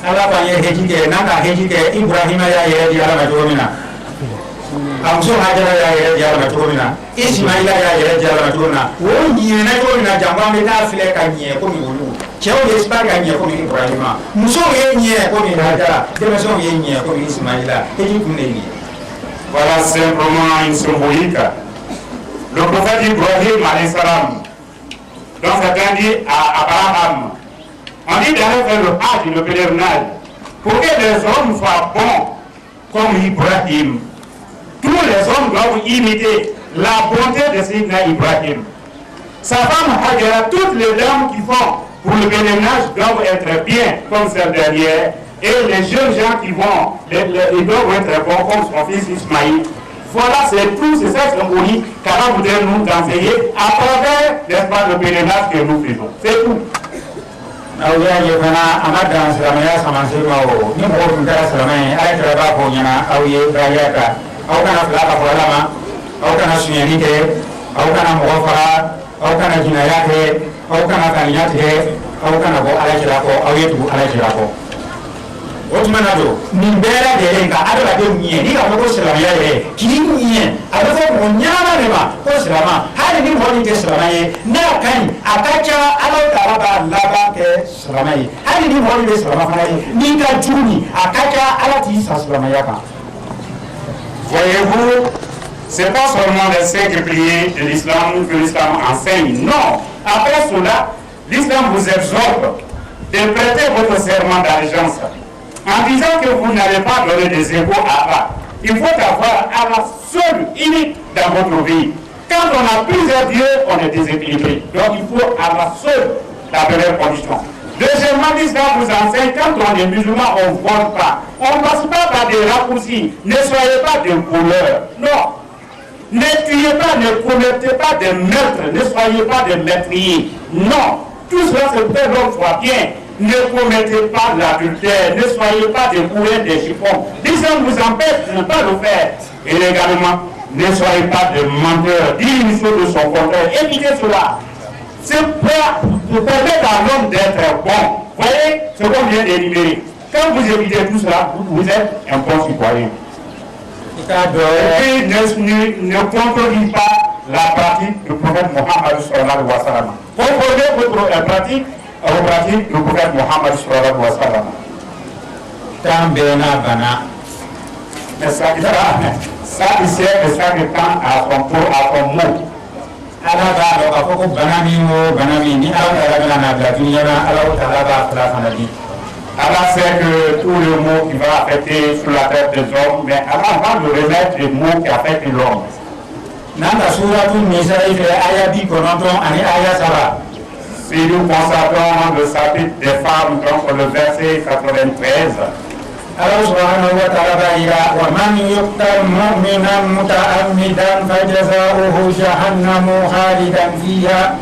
[SPEAKER 1] Allah b'an ye heji kɛ n'an ka heji kɛ Ibrahima y'a yɛrɛ di Ala ma cogo min na a muso Hajara y'a yɛrɛ di Ala ma cogo min na Ismaila y'a yɛrɛ di Ala ma cogo min na o ɲinɛna cogo min na janko an bɛ taa filɛ ka ɲɛ komi olu cɛw ye Ismaila ka ɲɛ komi Ibrahima musow ye ɲɛ komi Hajara denmisɛnw ye ɲɛ komi Ismaila heji kun de ye nin ye.
[SPEAKER 2] Voilà simplement une symbolique. Le prophète Ibrahim alayhi salam, dans certains dit à Abraham, on dit d'aller faire le hajj, le pèlerinage, pour que les hommes soient bons comme Ibrahim. Tous les hommes doivent imiter la bonté de Sayyidina Ibrahim. Sa femme Hajara, toutes les dames qui font pour le pèlerinage doivent être bien comme celle dernière. Et les jeunes gens qui vont, ils doivent être bons comme son fils Ismaïl. Voilà, c'est tout, c'est ça symbolique qu'Allah voudrait nous enseigner à travers, n'est-ce pas, le pèlerinage que nous faisons. C'est tout.
[SPEAKER 1] aw y'a ye fana a ma dan silamɛya samansi ma o ni mɔgɔ tun kɛra silamɛ ye a ye kɛlɛ b'a fɔ ɲɛna aw ye daya ta aw kana fila ka fɔ ala ma aw kana suɲɛni kɛ aw kana mɔgɔ faga aw kana jinɛya kɛ aw kana kaniya tigɛ aw kana bɔ alakira kɔ aw ye tugu alakira kɔ o tuma na don nin bɛɛ lajɛlen ka adamadenw ɲɛ ni ka fɔ ko silamɛya yɛrɛ k'i ɲɛ a bɛ fɔ mɔgɔ ɲɛnama de ma ko silama hali ni mɔgɔ min tɛ silama ye n'a ka ɲi a ka ca ala taala b'a laban kɛ silama ye hali ni mɔgɔ min bɛ silama fana ye n'i ka jugu ni a ka ca ala t'i sa silamɛya kan.
[SPEAKER 2] Voyez-vous, c'est pas seulement les 5 piliers de l'islam que l'islam enseigne. Non. Après cela, l'islam vous exhorte de prêter votre serment d'allégeance en disant que vous n'allez pas donner des impôts à Allah. Il faut avoir Allah seul, unique dans votre vie. Quand on a plusieurs dieux, on est déséquilibré. Donc il faut Allah seul, la première condition. Deuxièmement, l'islam vous enseigne, quand on est musulman, on ne vole pas. On ne passe pas par des raccourcis. Ne soyez pas des voleurs. Non. Ne tuez pas, ne commettez pas de meurtres. Ne soyez pas des meurtriers. Non. Tout cela, c'est pour que l'homme soit bien. Ne commettez pas l'adultère, ne soyez pas des bourrins, des chiffons. L'islam vous empêche de ne pas le faire. Et également, ne soyez pas des menteurs. Dites une chose de son contraire. Évitez cela. C'est pour permettre à l'homme d'être bon. Voyez ce qu'on vient d'énumérer. Quand vous évitez tout cela, vous êtes un bon citoyen. Et puis ne contredit pas la pratique du prophète Mohammed sallallahu alayhi wa sallam. Proposez votre pratique du prophète Mohammed sallallahu alayhi wa sallam. Mais ça ici, ça dépend à son mot. Allah sait que tous les mots qui vont affecter sur la tête des hommes, mais Allah va nous remettre les mots qui affectent l'homme. Si nous constatons le chapitre des femmes, donc le verset 93,
[SPEAKER 1] Allah subhanahu wa ta'ala ila wa man yuqtal mu'minan muta'ammidan fajaza'uhu jahannamu khalidan fiha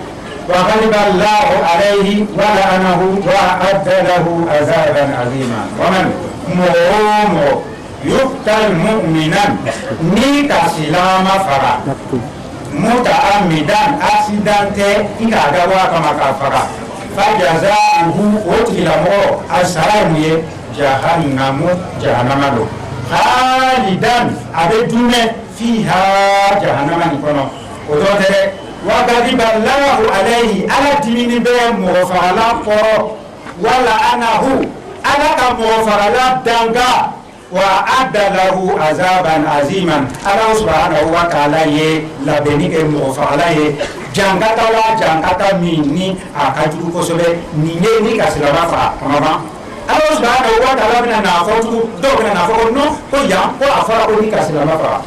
[SPEAKER 1] wa ghadiba Allahu alayhi wa la'anahu wa a'adda lahu azaban 'azima. Wa man yuqtal mu'minan ni tasilama fara muta'ammidan accidente ikagawa kama kafara fajaza'uhu utilamo asaramuye jahannamu jahannamalo khalidan abedume fiha jahannamani kono odotere wa gadiba Allahu alayhi ala dinini be mufala qoro wala anahu ala ka mufala danga wa adalahu azaban aziman. Allah subhanahu wa ta'ala ye labeni ke mufala ye jangata mini akaju kosobe ni kasilama fa mama. Allah subhanahu wa ta'ala bina nafotu do bina nafotu no ko ya ko afara ko ni kasilama fa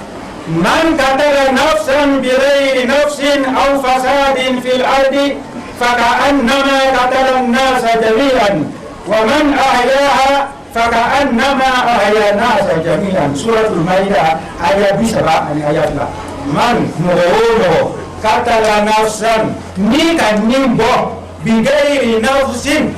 [SPEAKER 1] man qatala nafsan bighayri nafsin aw fasadin fil ardi faka'annama qatala an-nasa jami'an wa man ahyaha faka'annama ahya an-nasa jami'an. Suratul Maidah ayat 7 ayat la man mu'minu qatala nafsan ni kan nimbo bighayri nafsin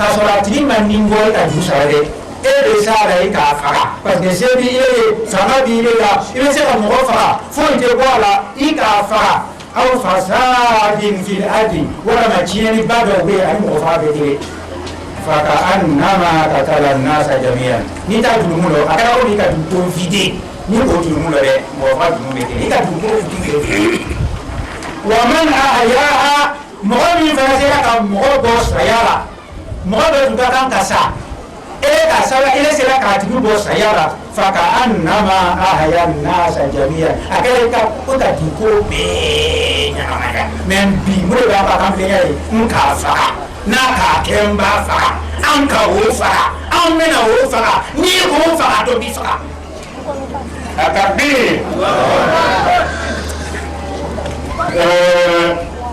[SPEAKER 1] kasorati maningol ka jusare e de sara e ka fara parce que c'est bien ça bi le la il se ka mo fara fo ite wala i ka fara aw fasadin fil ardi wala ma chieni bado be ay mo fara be faka annama qatala an-nasa jami'an ni ta dumulo akara ko ni ka du vide ni ko dumulo re mo fa du be ni ka du ko vide wa man ahyaha mo mi fa se ka mo boss ayala mɔgɔ bɛ tun ka kan ka sa ka sala ile sera k'a tigi bɔ saya la fa ka annama ahya an-nasa jami'an a kɛra ka ko ka di ko bɛɛ ɲagamiya mais bi mun de b'a fɔ a kan filɛ ye n k'a faga n'a k'a kɛ n b'a faga an ka o faga an bɛna o faga n'i k'o faga dɔ b'i faga.
[SPEAKER 2] Takbir.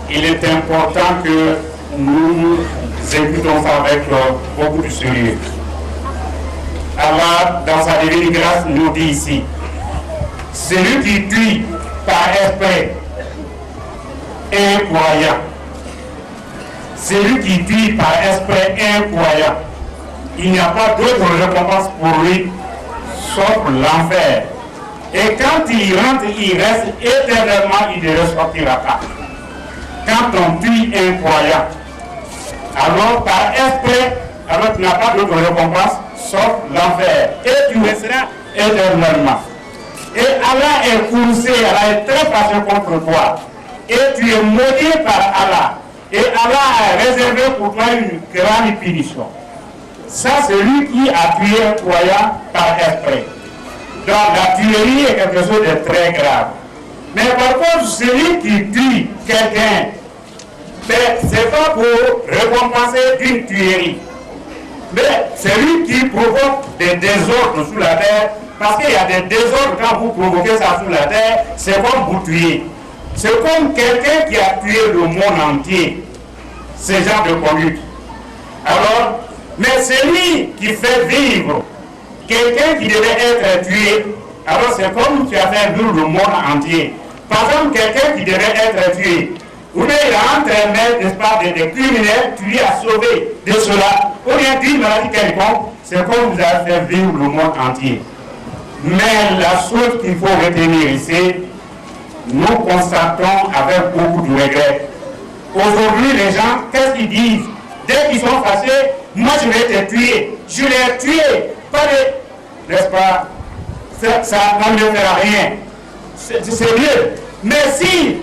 [SPEAKER 2] Il est important que nous écoutons ça avec beaucoup de sérieux. Allah, dans sa divine grâce, nous dit ici, celui qui tue par esprit est croyant. Celui qui tue par esprit est croyant. Il n'y a pas d'autre récompense pour lui, sauf l'enfer. Et quand il rentre, il reste éternellement, il ne ressortira pas. Quand on tue un croyant, alors par esprit, alors tu n'as pas d'autre récompense sauf l'enfer. Et tu resteras éternellement. Et Allah est coursé, Allah est très fâché contre toi. Et tu es maudit par Allah. Et Allah a réservé pour toi une grande punition. Ça, c'est lui qui a tué un croyant par esprit. Donc la tuerie est quelque chose de très grave. Mais par contre, celui qui tue quelqu'un, c'est pas pour récompenser d'une tuerie. Mais c'est lui qui provoque des désordres sous la terre. Parce qu'il y a des désordres quand vous provoquez ça sous la terre, c'est comme vous tuer. C'est comme quelqu'un qui a tué le monde entier. Ce genre de conduite. Alors, mais celui qui fait vivre quelqu'un qui devait être tué, alors c'est comme tu as fait vivre le monde entier. Par exemple, quelqu'un qui devait être tué, ou bien il a entraîné, n'est-ce pas, des criminels, tu lui as sauvé de cela, ou bien d'une maladie quelconque, c'est comme vous avez fait vivre le monde entier. Mais la chose qu'il faut retenir ici, nous constatons avec beaucoup de regrets. Aujourd'hui, les gens, qu'est-ce qu'ils disent? Dès qu'ils sont fâchés, moi je vais te tuer. Je l'ai tué. Pas de, n'est-ce pas, ça on ne fera rien. C'est mieux. Mais si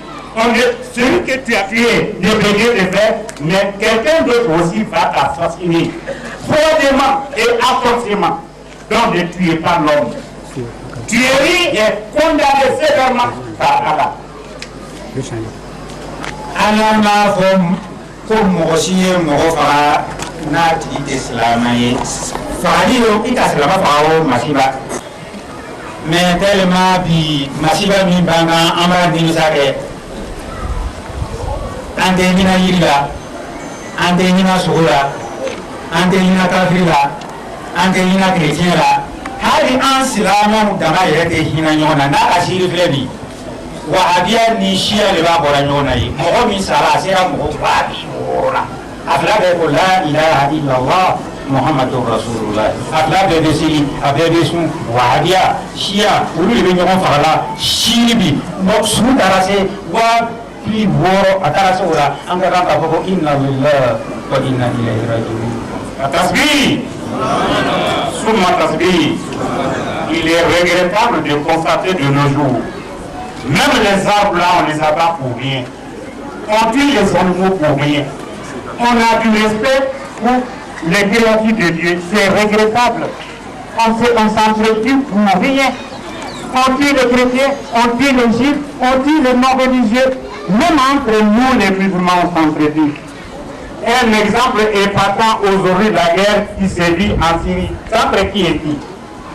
[SPEAKER 2] celui que tu as tué ne peut rien te faire, mais quelqu'un d'autre aussi va t'assassiner. Froidement et affreusement. Donc ne tuez pas l'homme. Tuerie est condamnée sévèrement par Allah.
[SPEAKER 1] Allah m'a fait comme Moshi Mofa Nati Islamaye. Fahio, il a cela Fao Masiba. Mais tellement bi Masiba Mimbanga, Amra Dinsake. Antenina Yila, Antenina Sura, Antenina Kafila, Antenina Chrétien. Hali an silama dama yɛrɛ tɛ hinɛ ɲɔgɔn na n'a ka siri filɛ bi wahabiya ni siya de b'a bɔra ɲɔgɔn na ye mɔgɔ min sara a sera mɔgɔ 200 la a fila bɛɛ ko la ilaha illallah muhammadu rasulullah a fila bɛɛ bɛ seli a bɛɛ bɛ sun wahabiya siya olu de bɛ ɲɔgɔn faga la siri bi su taara se 600 a taara se o la an ka kan k'a fɔ ko inna lillahi wa inna ilayhi rajiun.
[SPEAKER 2] Tasbih. Il est regrettable de constater de nos jours, même les arbres là, on ne les a pas pour rien. On tue les animaux pour rien. On a du respect pour les créatures de Dieu. C'est regrettable. On s'entretue pour rien. On tue les chrétiens, on tue les juifs, on tue les non-religieux. Même entre nous, les musulmans, on s'entretue. Un exemple épatant aujourd'hui de la guerre qui sévit en Syrie. Entre qui et qui?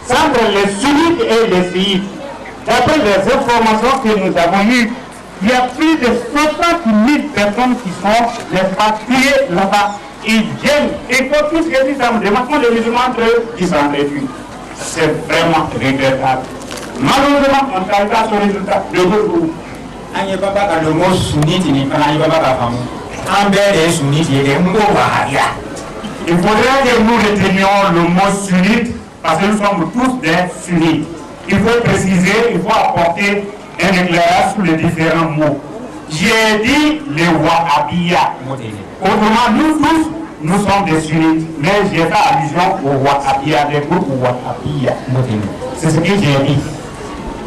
[SPEAKER 2] Entre les sunnites et les chiites. D'après les informations que nous avons eues, il y a plus de 60 000 personnes qui sont les patriés là-bas. Ils viennent. Il faut tous que nous sommes des les musulmans entre eux qui s'entretuent. C'est vraiment regrettable. Malheureusement, on ne travaille pas sur le résultat de nos jours.
[SPEAKER 1] Il faut pas que le mot sunnite n'est pas la femme.
[SPEAKER 2] Il faudrait que nous retenions le mot sunnite parce que nous sommes tous des sunnites. Il faut préciser, il faut apporter un éclairage sur les différents mots. J'ai dit les Wahhabiyas. Autrement, nous tous, nous sommes des sunnites. Mais j'ai fait allusion aux Wahhabiyas, des groupes Wahhabiyas. C'est ce que j'ai dit.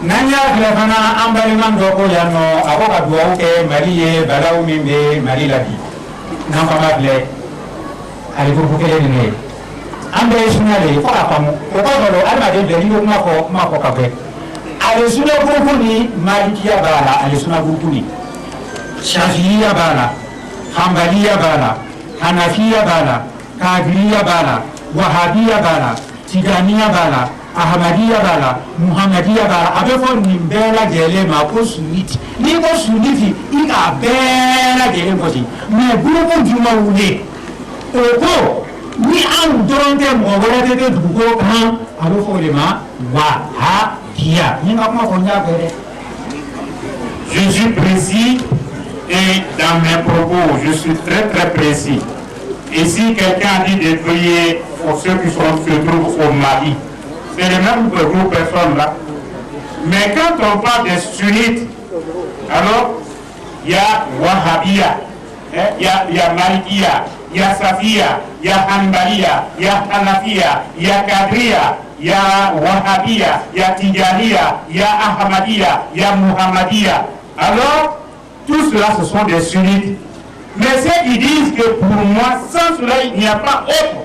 [SPEAKER 1] Nanya Glavana Ambaliman Doko Yano, Awoka Douauke, Marie, Balaou Mimbe, Marie Labi. Nampamable, allez-vous vous quelle année? Ambe Sunale, Farapamu, Okolo, Almade, Berino Mako Kabe. Allez sur le Gurkuni, Malikia Bala, allez sur la Gurkuni. Shafiya Bala, Hambalia Bala, Hanafiya Bala, Kadriya Bala, Wahabiya Bala, Tigania Bala. Ahmadiyya bala, Muhammadiyya bala, a bɛ fɔ nin bɛɛ lajɛlen ma ko sunniti. N'i ko sunniti, i k'a bɛɛ lajɛlen fɔ ten. Mais groupe jumɛnw de? O ko ni an dɔrɔn tɛ mɔgɔ wɛrɛ tɛ kɛ dugukolo kan, a bɛ fɔ o de ma Wahabiyya. N ye n ka kuma fɔ n y'a bɛɛ dɛ.
[SPEAKER 2] Je suis précis et dans mes propos, je suis très précis. Et si quelqu'un dit de prier pour ceux qui se trouvent au Mali, c'est le même groupe de personnes là. Mais quand on parle des sunnites, alors il y a Wahhabiyya, il y a Malikiya, il y a Safiya, il y a Hanbaliya, il y a Hanafiya, il y a Kadriya, il y a Wahhabiyya, il y a Tijaniya, il y a Ahmadiyya, il y a Muhammadiyya. Alors, tout cela ce sont des sunnites. Mais ceux qui disent que pour moi, sans cela, il n'y a pas autre.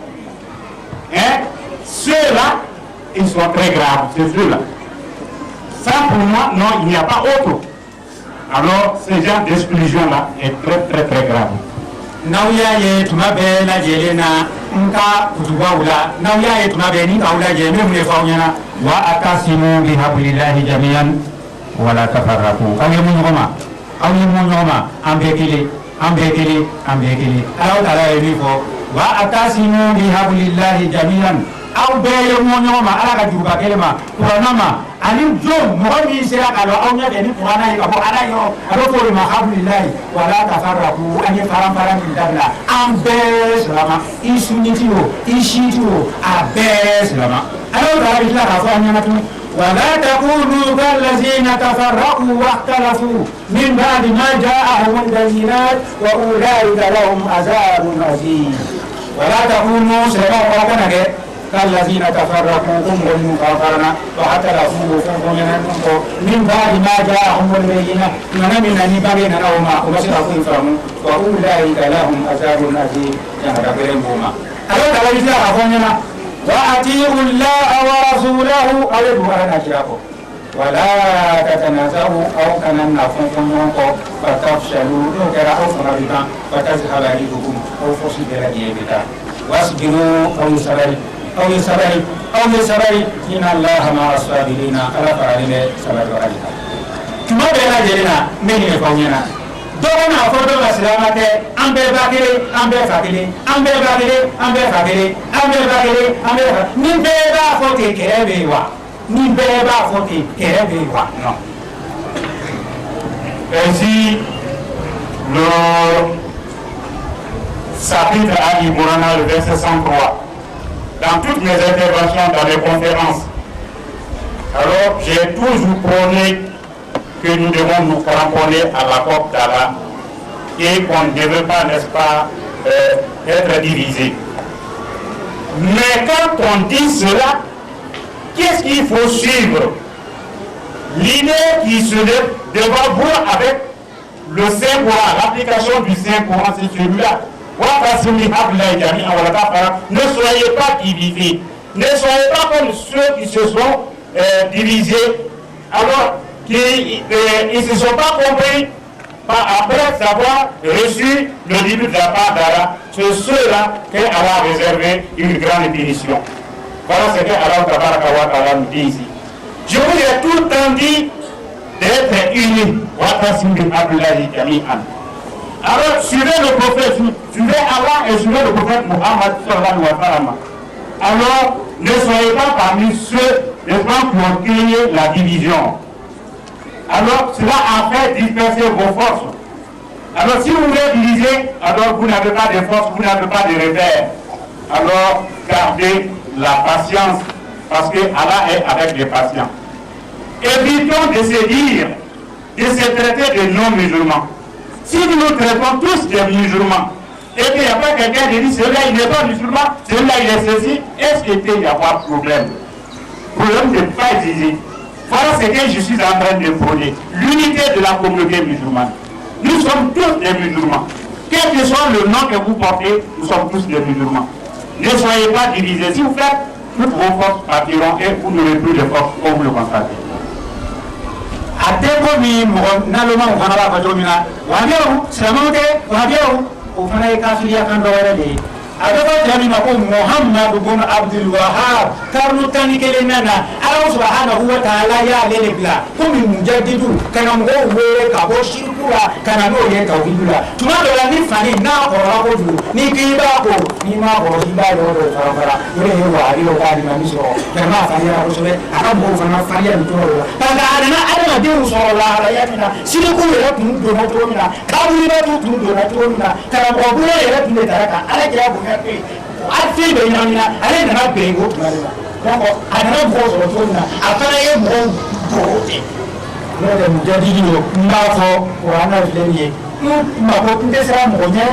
[SPEAKER 2] Ceux-là, ils sont très graves, c'est ceux-là. Ça pour moi, non, il n'y a pas autre. Alors, ce genre d'exclusion-là est très grave.
[SPEAKER 1] Nauya ye tuma bɛɛ lajɛlen na n ka kutubaw la nauya ye tuma bɛɛ ni k'aw lajɛ n bɛ mun de fɔ aw ɲɛna wa atasimu bihablillahi jamian wala tafarraqu aw ye mun ɲɔgɔn ma aw ye mun ɲɔgɔn ma an bɛɛ kelen an bɛɛ kelen an bɛɛ kelen Alahu taala ye min fɔ wa atasimu bihablillahi jamian aw bɛɛ ye mun ɲɔgɔn ma Ala ka juruba kelen ma kuranna ma ani jɔn mɔgɔ min sera ka dɔn aw ɲɛ tɛ ni kuranna ye ka bɔ Ala yɔrɔ a bɛ fɔ o de ma hablillahi wala tafarraqu an ye faran min dabila an bɛɛ silama i sunniti o i siiti o a bɛɛ silama Alahu taala bɛ tila k'a fɔ an ɲɛna tuguni ولا تكونوا كالذين تفرقوا واختلفوا من بعد ما جاءهم البينات وأولئك لهم عذاب عظيم ولا تكونوا سبحان كالذين تفرقوا هم والمكافرين واختلفوا فهم من بعد ما جاءهم البينة من نبغينا لهما وبشركم فهم وأولئك لهم عذاب أليم يهدبرهم بما ألا تلبسوا أخواننا وأطيعوا الله ورسوله أو يدعونا شراكم ولا تتنازعوا أو كننا فنفنكم فتفشلوا نكرا أو فنبتا فتذهب ريحكم أو فصبر ديبتا واصبروا أو يسري إن الله مع الصابرين على فرائض صبر عليها كما بين جلنا من يفعلنا دورنا فردو الإسلامة أم بفاكلي من بيبا فوتي كربيوا من بيبا فوتي كربيوا non.
[SPEAKER 2] Ainsi, le chapitre Ali Mourana, le verset 103. Dans toutes mes interventions dans les conférences, alors j'ai toujours prôné que nous devons nous cramponner à la COP d'Allah et qu'on ne devait pas, n'est-ce pas, être divisé. Mais quand on dit cela, qu'est-ce qu'il faut suivre? L'idée qui se devra voir avec le Saint-Coran, l'application du Saint-Coran, c'est celui-là. Ne soyez pas divisés. Ne soyez pas comme ceux qui se sont divisés, alors qu'ils ne se sont pas compris après avoir reçu le livre de la part d'Allah. C'est ceux-là qu'Allah a réservé une grande bénédiction. Voilà ce que Allah nous dit ici. Je vous ai tout le temps dit d'être unis. Alors, suivez le prophète, suivez Allah et suivez le prophète Muhammad sallallahu alayhi wa sallam. Alors, ne soyez pas parmi ceux qui ont créé la division. Alors, cela a fait disperser vos forces. Alors, si vous voulez diviser, alors vous n'avez pas de force, vous n'avez pas de repère. Alors, gardez la patience, parce que Allah est avec les patients. Évitons de se dire, de se traiter de non-musulmans. Si nous nous traitons tous des musulmans, et qu'il n'y a pas quelqu'un qui dit celui-là il n'est pas musulman, celui-là il est ceci, est-ce qu'il n'y a pas de problème? Problème de ne pas exiger. Voilà ce que je suis en train de prôner. L'unité de la communauté musulmane. Nous sommes tous des musulmans. Quel que soit le nom que vous portez, nous sommes tous des musulmans. Ne soyez pas divisés. Si vous faites, toutes vos forces partiront et vous n'aurez plus de force, comme vous le constatez.
[SPEAKER 1] Adeko mi naloma ufana ba fajomina wabio silamote wabio ufana ikafiria kando wale adeko jami mako Muhammad ibn Abdul Wahhab karnu tani kele nana Allah subhanahu wa ta'ala ya lele bila kumi mujaddidu kana ngo wele ka bo shirkura kana no ye tawhidula tuma do la ni fani na ko ra ko du ni kiba ko ni ma ko iba do do fara yore he wa ri o ka ni mami so kana fani ra ko so be aka bo fana fani ya to ro kana adana adana de so la ra ya mina shirku ya tun do na to mina kaburi ba tun do na to mina kana ko bu ya tun de taraka ala ya bu Alfi be nyamina ale na be go tunala donc adana bo so tona afana ye mo gote no de mujadidi yo mbafo wana lenie ma ko ndesra mo nye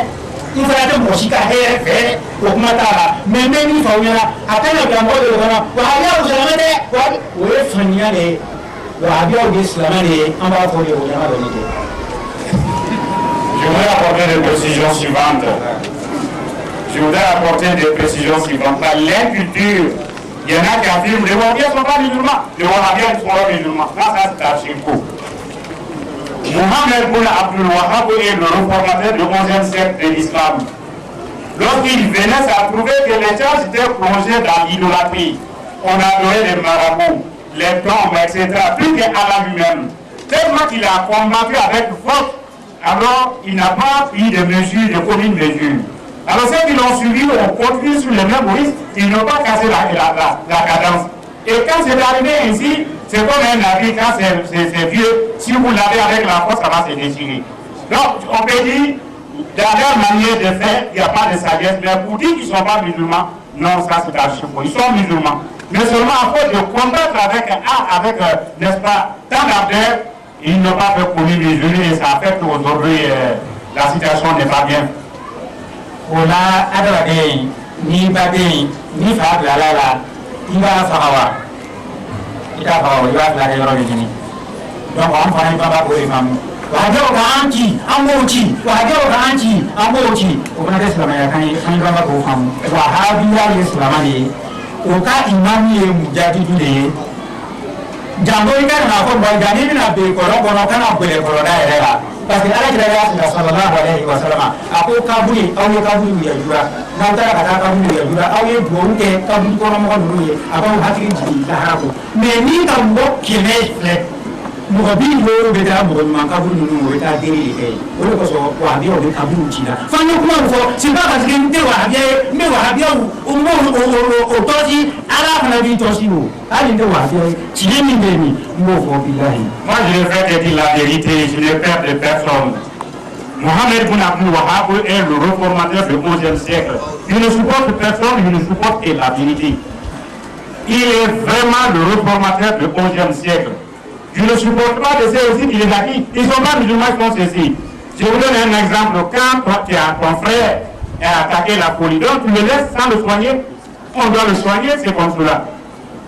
[SPEAKER 1] ifara de mo shika here fe ko mata me ni fa wira akana ga mo de wana wa ya usalamade wa we fanya ne wa biya o islamane amba fo de o yana de ni.
[SPEAKER 2] Je voudrais apporter des précisions suivantes. Je voudrais apporter des précisions suivantes. L'inculture, il y en a qui affirment les Wahhabiens ne sont pas musulmans. Les Wahhabiens ne sont pas musulmans. Ça c'est un chirco. Mohamed ibn Abdul Wahhab est le réformateur du 11e siècle de l'islam. Lorsqu'il venait, ça a trouvé que les gens étaient plongés dans l'idolâtrie. On adorait les marabouts, les tombes, etc. Plus qu'Allah lui-même. Tellement qu'il a combattu avec force, alors il n'a pas pris de mesures, de communes mesures. Alors ceux qui l'ont suivi ont continué sur les mêmes risques, ils n'ont pas cassé la cadence. Et quand c'est arrivé ainsi, c'est comme un navire, quand c'est vieux, si vous l'avez avec la force, ça va se déchirer. Donc on peut dire, dans leur manière de faire, il n'y a pas de sagesse, mais pour dire qu'ils ne sont pas musulmans, non, ça c'est un chiffre. Ils sont musulmans. Mais seulement à force de combattre avec n'est-ce pas, tant d'ardeur, ils n'ont pas fait connu musulmans et ça fait qu'aujourd'hui, la situation n'est pas bien.
[SPEAKER 1] Ola adara de ni baden ni fa bila la i b'a faga wa i t'a faga wa i b'a bila kɛ yɔrɔ de ɲini donc an fana ni baba k'o de faamu wajɛw k'an ci an b'o ci wajɛw k'an ci an b'o ci o fana tɛ silamɛya kan ye an ni baba k'o faamu wahabiya ye silamɛ de ye o ka imamu ye mujadidu de ye jango i ka na fɔ mɔgɔ nka n'i bɛna bɛn kɔlɔn kɔnɔ kana bɛlɛ kɔlɔnda yɛrɛ la parce que ala kira y'a fila sallallahu alaihi wa sallam a ko kaburi aw ye kaburi yajura n'aw taara ka taa kaburi yajura aw ye dugawu kɛ kaburi kɔnɔmɔgɔ ninnu ye a b'aw hakili jigin lahara ko mais ni ka mɔgɔ kɛmɛ filɛ mɔgɔ bi wɔɔrɔ bɛ taa mɔgɔ ɲuman kaburi ninnu o bɛ taa deli de kɛ o de kosɔn wahabiyaw bɛ kaburiw ci la fo an ye kuma min fɔ c'est pas parce que n tɛ wahabiya ye n bɛ wahabiyaw o m'o tɔsi ala fana b'i tɔsi o hali n tɛ wahabiya ye tiɲɛ min bɛ yen n b'o fɔ bilahi.
[SPEAKER 2] Moi je vais dire la vérité, je n'ai peur de personne. Mohamed Ibn Abdul Wahhab est le réformateur du 11e siècle. Il ne supporte personne, il ne supporte que la vérité. Il est vraiment le réformateur du 11e siècle. Je ne supporte pas de ceux aussi qui les acquis. Ils ne sont pas musulmans, ils font ceci. Je vous donne un exemple. Quand ton frère a attaqué la folie, donc tu le laisses sans le soigner. On doit le soigner, c'est comme cela.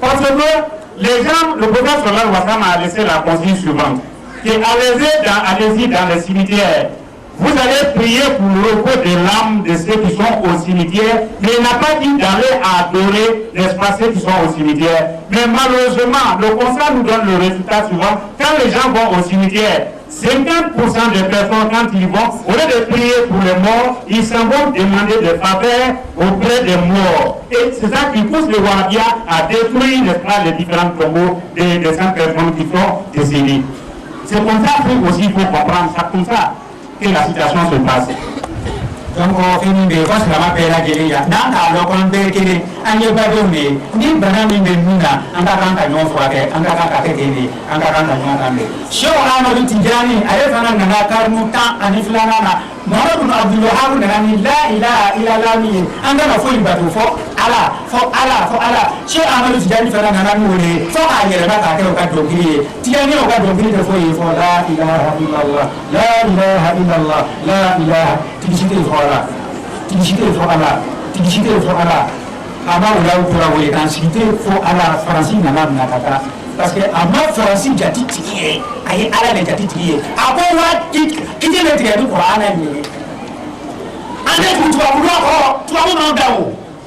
[SPEAKER 2] Parce que les gens, le prophète sallallahu alayhi wa sallam a laissé la consigne suivante. Allez-y dans les cimetières. Vous allez prier pour le repos de l'âme de ceux qui sont au cimetière, mais il n'a pas dit d'aller adorer, n'est-ce pas, ceux qui sont au cimetière. Mais malheureusement, le constat nous donne le résultat suivant. Quand les gens vont au cimetière, 50% des personnes, quand ils vont, au lieu de prier pour les morts, ils s'en vont demander des faveurs auprès des morts. Et c'est ça qui pousse le Wahhabia à détruire, n'est-ce pas, les différents tombeaux des 100 personnes qui sont décédées. C'est comme ça aussi il faut comprendre ça comme ça. Que la situation se passe.
[SPEAKER 1] Donc, fini de voir la paix la guérilla. Dans la locale de Kélé, on y a pas donné, ni banane de Muna, en tant qu'à non foyer, en tant qu'à Kélé, en tant qu'à non camé. Si on a un Tidjani, à l'effet de la Carmoutan, en Iflana, Mohamed Abdul Wahhab, la ilami, en tant que folie bateau, for Allah. Si on a un Tidjani, faire un amouré, for ailleurs, à Kadogi, Tidjani, au Kadogi de foyer, for la ilaha illallah, la ilaha illallah, la ilaha. Tigicité faut Allah. Avant on a eu pour avoir intensité faut Allah Francis n'a pas parce que avant Francis jati tiye ayi ala ne jati tiye après wa kiti ne tiye du Qur'an ni ande tu wa ko tu wa no dawo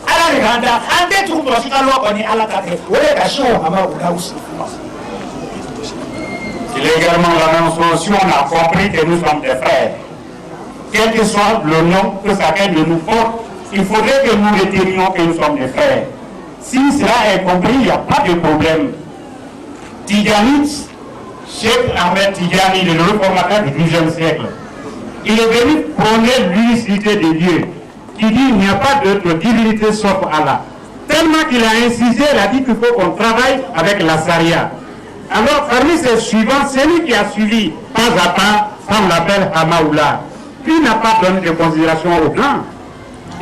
[SPEAKER 1] ala ne ganda ande tu ko sika lo ko ni ala ka te wole ka show ama o dawo si.
[SPEAKER 2] Il est également la même chose si on a compris que nous sommes des frères. Quel que soit le nom que chacun de nous porte, il faudrait que nous retenions que nous sommes des frères. Si cela est compris, il n'y a pas de problème. Tidjanite, Cheikh Ahmed Tidjani, le réformateur du XIIe siècle, il est venu prôner l'unicité de Dieu, qui dit qu'il n'y a pas d'autre divinité sauf Allah. Tellement qu'il a insisté, il a dit qu'il faut qu'on travaille avec la Sharia. Alors, parmi ces suivants, celui qui a suivi pas à pas, ça on l'appelle Hamaoula. Lui n'a pas donné de considération aux Blancs.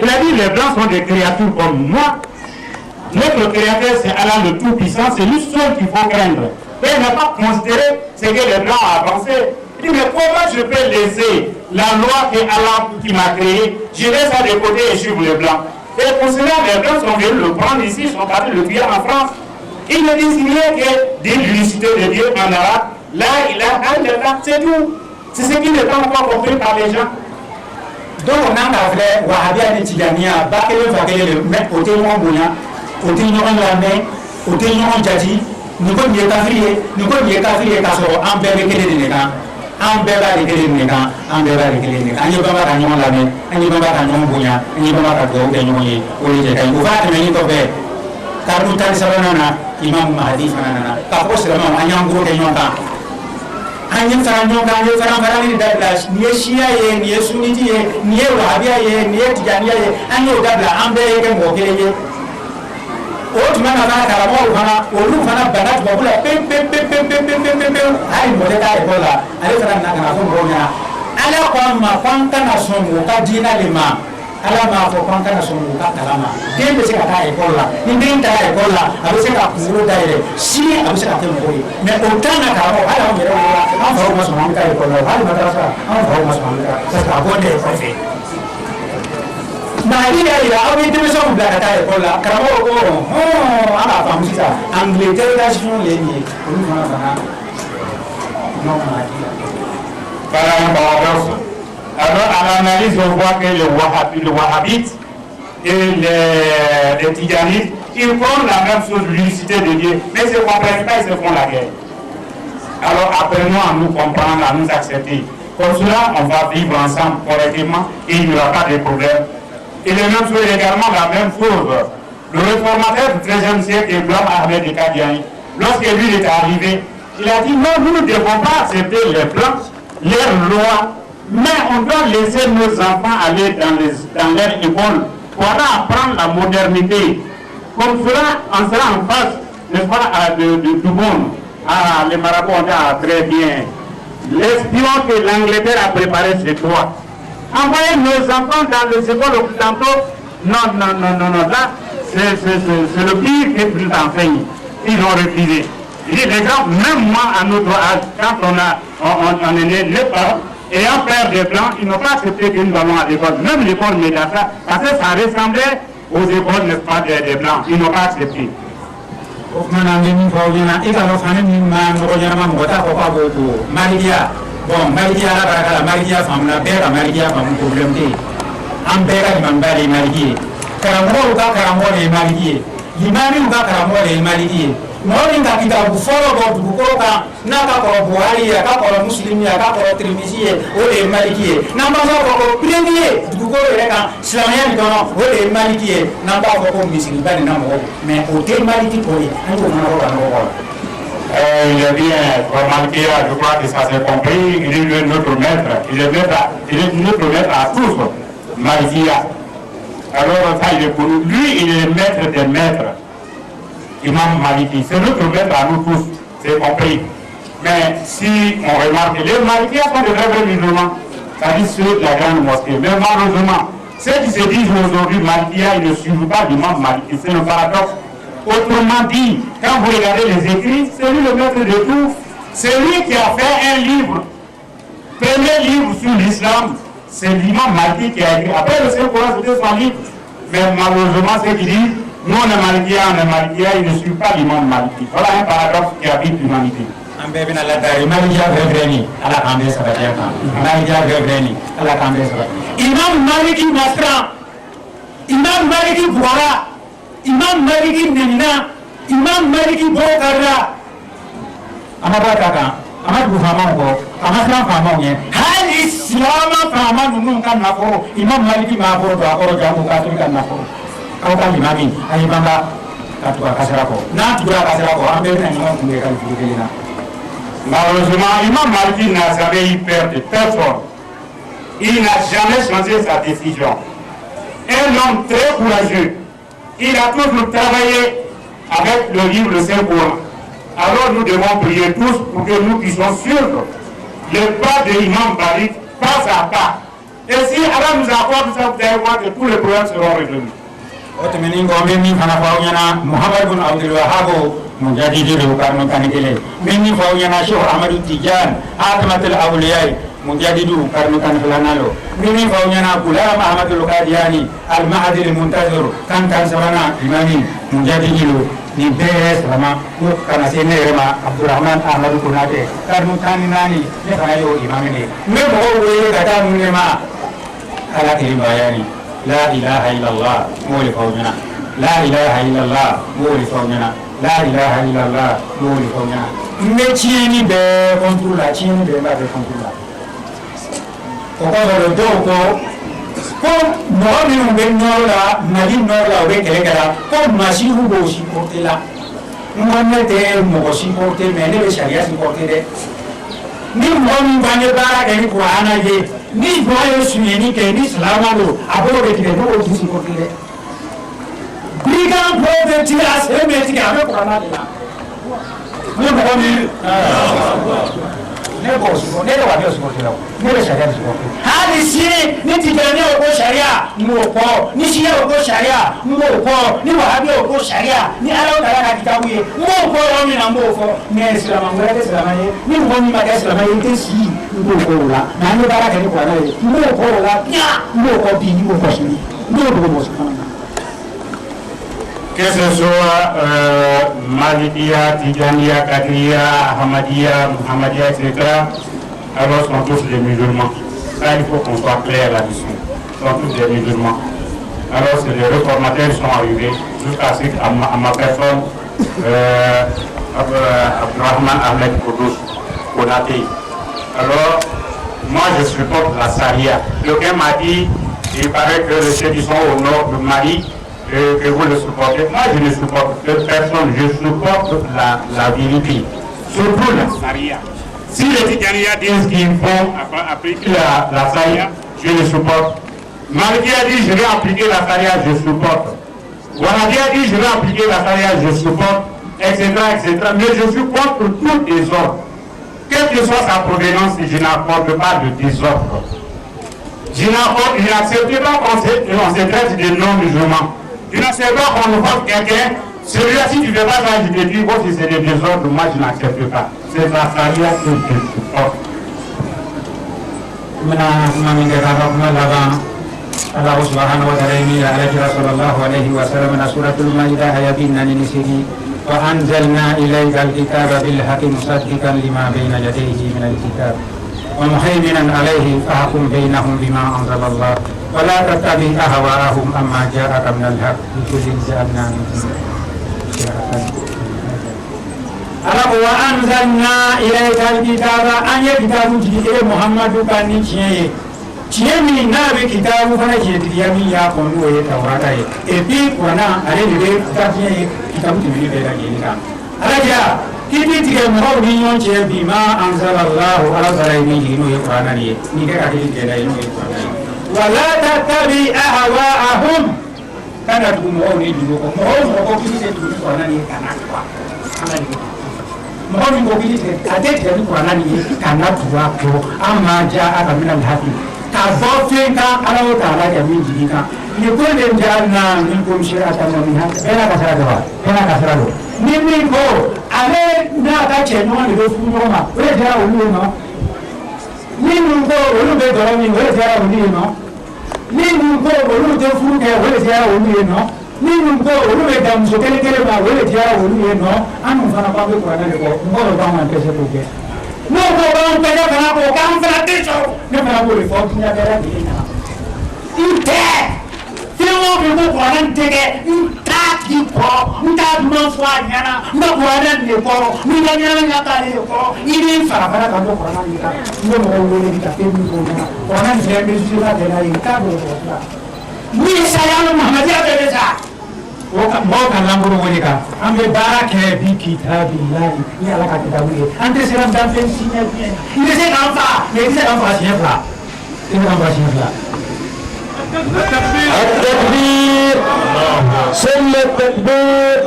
[SPEAKER 2] Il a dit les Blancs sont des créatures comme moi. Notre créateur c'est Allah le Tout-Puissant, c'est lui seul qu'il faut craindre. Et il n'a pas considéré ce que les Blancs ont avancé. Il dit mais comment je peux laisser la loi que Allah qui m'a créée, je laisse ça de côté et suivre les Blancs. Et pour cela les Blancs sont venus le prendre ici, sont partis le crier en France. Ils ne disent rien que de l'unicité de Dieu en arabe. Là il a c'est tout. C'est ce qui n'est pas encore compris par les gens.
[SPEAKER 1] Donc on a fait Wahhabia et Tidjania, Bakele Fakele, côté Mouya, côté Nyoramé, côté Nyoradjadi, nous sommes bien qualifiés, car on peut récupérer les gens, on peut récupérer les gens, on peut récupérer les gens. On y va à Nyoramé, on y va à Nyombouya, on y va à Goué, on va à Nyombouya, car nous sommes Savanana, Imam Mahdi Fanana, par contre, c'est vraiment un Yangou et Yonka. Anya faranyoka ni faranfarani dabla ni shia ye ni suniti ye ni wahabia ye ni tijania ye anya dabla ambe ye ngokele o tumana na kala mo fana o lu fana banat ko bula pem ai mo de ta e bola ale fana na kana ko ngonya ala ko ma kwanta na songo ka dina le ma ala ma fo kwanta na songo ka kalama den be se ka ta e bola ni den ta e bola abe se ka kuro daire si abe se ka te mo mais o tana ka mo ala mo on va au moins on va Mali y'a yira aw bɛ denmisɛnw bila ka taa ekɔli la karamɔgɔ ko an b'a faamu sisan Angleterre le nin ye olu fana fana non Mali
[SPEAKER 2] la. Alors à l'analyse on voit que le wahhabite et les tidjanites ils font la même chose, l'unicité de Dieu, mais ils ne se comprennent pas, ils se font la guerre. Alors apprenons à nous comprendre, à nous accepter. Comme cela, on va vivre ensemble correctement et il n'y aura pas de problème. Et les mêmes choses également, la même chose. Le réformateur du XIIIe siècle, Imam Ahmed de Kadiani, lorsque lui est arrivé, il a dit non, nous ne devons pas accepter les Blancs, leurs lois, mais on doit laisser nos enfants aller dans leur école pour apprendre la modernité. Comme cela, on sera en face, n'est-ce pas, du monde. Ah, les marabouts ont dit très bien. L'espion que l'Angleterre a préparé, c'est toi. Envoyer nos enfants dans les écoles occidentaux, non, là, c'est le pire qu'ils ont fait. Ils ont refusé. Je dis, les gens, même moi, à notre âge, quand on est né, les parents, ayant peur des Blancs, ils n'ont pas accepté que nous allons à l'école. Même l'école Médassa, parce que ça ressemblait aux écoles, n'est-ce pas, des Blancs. Ils n'ont pas accepté.
[SPEAKER 1] Bon, Malikia la barakala, Malikia famna, bera Malikia famu problem te. Am bera mambali Malikia. Karambo uka karambo le Malikia. Imami uka karambo le Malikia. Mori nga kita buforo go bukoka na ka ko Buhari ya ka ko Muslim ya ka ko Tirmizi o le Malikia. Na ma ko premier bukoro le ka Islamien dono o le Malikia. Na ba ko misiri bani na mo. Mais o te Maliki ko ni an ko na ko.
[SPEAKER 2] Il est bien remarqué, je crois que ça s'est compris, il est notre maître, il est notre maître à tous, Malikia. Alors ça il est pour nous, lui il est maître des maîtres, Imam Maliki, c'est notre maître à nous tous, c'est compris. Mais si on remarque, les Malikias sont de vrais musulmans, c'est-à-dire ceux de la grande mosquée, mais malheureusement, ceux qui se disent aujourd'hui Malikia, ils ne suivent pas l'imam Maliki, c'est le paradoxe. Autrement dit, quand vous regardez les écrits, c'est lui le maître de tout. C'est lui qui a fait un livre. Premier livre sur l'islam, c'est l'imam Maliki qui a écrit. Après le Saint-Coran, c'était son livre. Mais malheureusement, ceux qui disent, nous on est Malikia, ils ne suivent pas l'imam Maliki. Voilà un paradoxe qui habite l'humanité.
[SPEAKER 1] Imam Maliki Masra, Imam Maliki Bouara, Imam Maliki Nenina, Imam Maliki Bokara, Amabaka, Amadu Famango, Amasan Famonye, Hali Slama Faman Nunkanako, Imam Maliki Mabo, or Jamu Katulika Nako, Kauka Imami, Ayibanga, Katua Kasarako, not Dura Kasarako, Amber and Imam.
[SPEAKER 2] Malheureusement, Imam Maliki n'a jamais eu peur de personne. Il n'a jamais changé sa décision. Un homme très courageux. Il a toujours travaillé avec le livre de Saint-Coran. Alors nous devons prier tous pour que nous puissions suivre le pas de l'imam Malik pas à pas. Et si Allah nous accorde ça, vous allez voir que tous les problèmes seront résolus.
[SPEAKER 1] Muhammad bin Abdul Wahhab mujadidi karno kanikele minni fawnyana Syekh Ahmad Tijan atmatul awliya mujadidu karno kan felanalo minni fawnyana Gulam Ahmadul Qadiani al mahdi al muntazir kan sabana imami mujadidu ni bes lama kana sene rema Abdurrahman Ahmad Kunate karno kaninani ne kayo imamene me bo we kata munema ala bayani la ilaha illallah moli fawnyana la ilaha illallah moli fawnyana la ilaha illallah moli fawnyana me tieni be controla tieni be ba be controla o ko do do ko no ni be nola mali nola be kele ko masihu bo si portela mo ne te mo si porte me ne be sharia si porte de ni mo ni ba ne bara ke ni qur'ana je ni bo yo sunyeni ke ni salama do abo be kile do si porte de Brigan prophet as remeti ke ame qur'ana de la ne mo ni ne bo si ne do wa bi si porte la ne be sharia si porte hali si ni ti ke ne o ko sharia mo ko ni si o ko sharia mo ko ni wa bi o ko sharia ni ala ta la kitabu ye mo ko yo mi na mo ko ne islam mo ke islam ye ni mo ni ma ke islam ye te si mo ko la na ni bara ke ni qur'ana ye mo ko la ya mo ko bi ni mo ko si
[SPEAKER 2] Que ce soit Malikia, Tidjania, Kadria, Ahmadiyya, Muhammadiyya, etc., alors sont tous des musulmans. Ça, il faut qu'on soit clair là-dessus. Ils sont tous des musulmans. Alors, c'est les réformateurs qui sont arrivés jusqu'à ce qu'à ma personne, Abdurrahman Ahmed Konaté. Alors, moi, je supporte la Sharia. Quelqu'un m'a dit, il paraît que ceux qui sont au nord du Mali, que vous le supportez. Moi, je ne supporte personne. Je supporte la vérité. Surtout la Sharia. Si les Tidjaniya disent qu'ils vont appliquer la Sharia, je le supporte. Maliki a dit je vais appliquer la Sharia, je supporte. Wahhabi a dit je vais appliquer la Sharia, je supporte, etc., etc. Mais je suis contre tout désordre. Quelle que soit sa provenance, je n'accorde pas de désordre. Je n'accepte pas qu'on se traite de non-musulmans. Je n'accepte pas qu'on vote quelqu'un. Celui-là, si tu ne fais pas ça, je te dis, oh, si c'est des désordres, moi je n'accepte pas. C'est la Sharia que je supporte.
[SPEAKER 1] Allah subhanahu wa ta'ala ini ala sallallahu alaihi wasallam na suratul maidah ayatin nisiri wa anzalna ilayka alkitaba bil haqqi musaddiqan lima bayna yadayhi min alkitab wa muhaiminan alayhi fahkum bainahum bima anzalallah wa la tattabi ahwa'ahum amma ja'aka min alhaq likullin ja'alna minkum Allah wa anzalna ilayka alkitaba an yakitabu jike Muhammadu bani chiye Tiemi nabi kitabu fana tiemi ya kondo ye tawrata ye epi kwana ale de kitabu kitabu timini bela gelika alaja kiti tige mo bi nyon che bi ma anzalallahu ala zalaimi hino ye qur'ana ni ni ga kiti bela hino ye qur'ana wala tattabi ahwa'ahum kana tu mo ni du ko mo kiti te du qur'ana ni kana kwa amali mo ni ko kiti te ate te qur'ana ni kana tu wa ko amma ja'a min al-haqi كافوفين كان على وتعالى جميل جديدا لكل جعلنا منكم شرعة ومنهاجا بلا كسرة بلا كسرة نمنكو على ناتا تشنون لفوما ولا جرى ولوما نمنكو ولو بدرامي ولا جرى ولوما نمنكو ولو تفوك ولا جرى ولوما نمنكو ولو بدام سكر كلمة ولا جرى ولوما أنا فانا بابي كوانا لكو مولو باما كسبوكي no ko ban pega kana ko kan fara techo ne fara ko le fo kinya bera ni na ite fimo bi mo ko nan tege ta ki ko nta mo fwa nyana ndo ko nan ne ko ni na nyana nya ta le ko ini fara fara ka ko nan ni ka no mo le ni ta pe mi ko na ko nan je mi su la de na ni ka bo ko la ni sa ya Muhammadiya be sa Moga lamburu wajika, ambe barake bi kitabillahi, ni ala kitabu. Ante seram dan pensinya bien. Ini saya nampak, ini saya nampak siapa? Ini nampak siapa?
[SPEAKER 3] التكبير ثم التكبير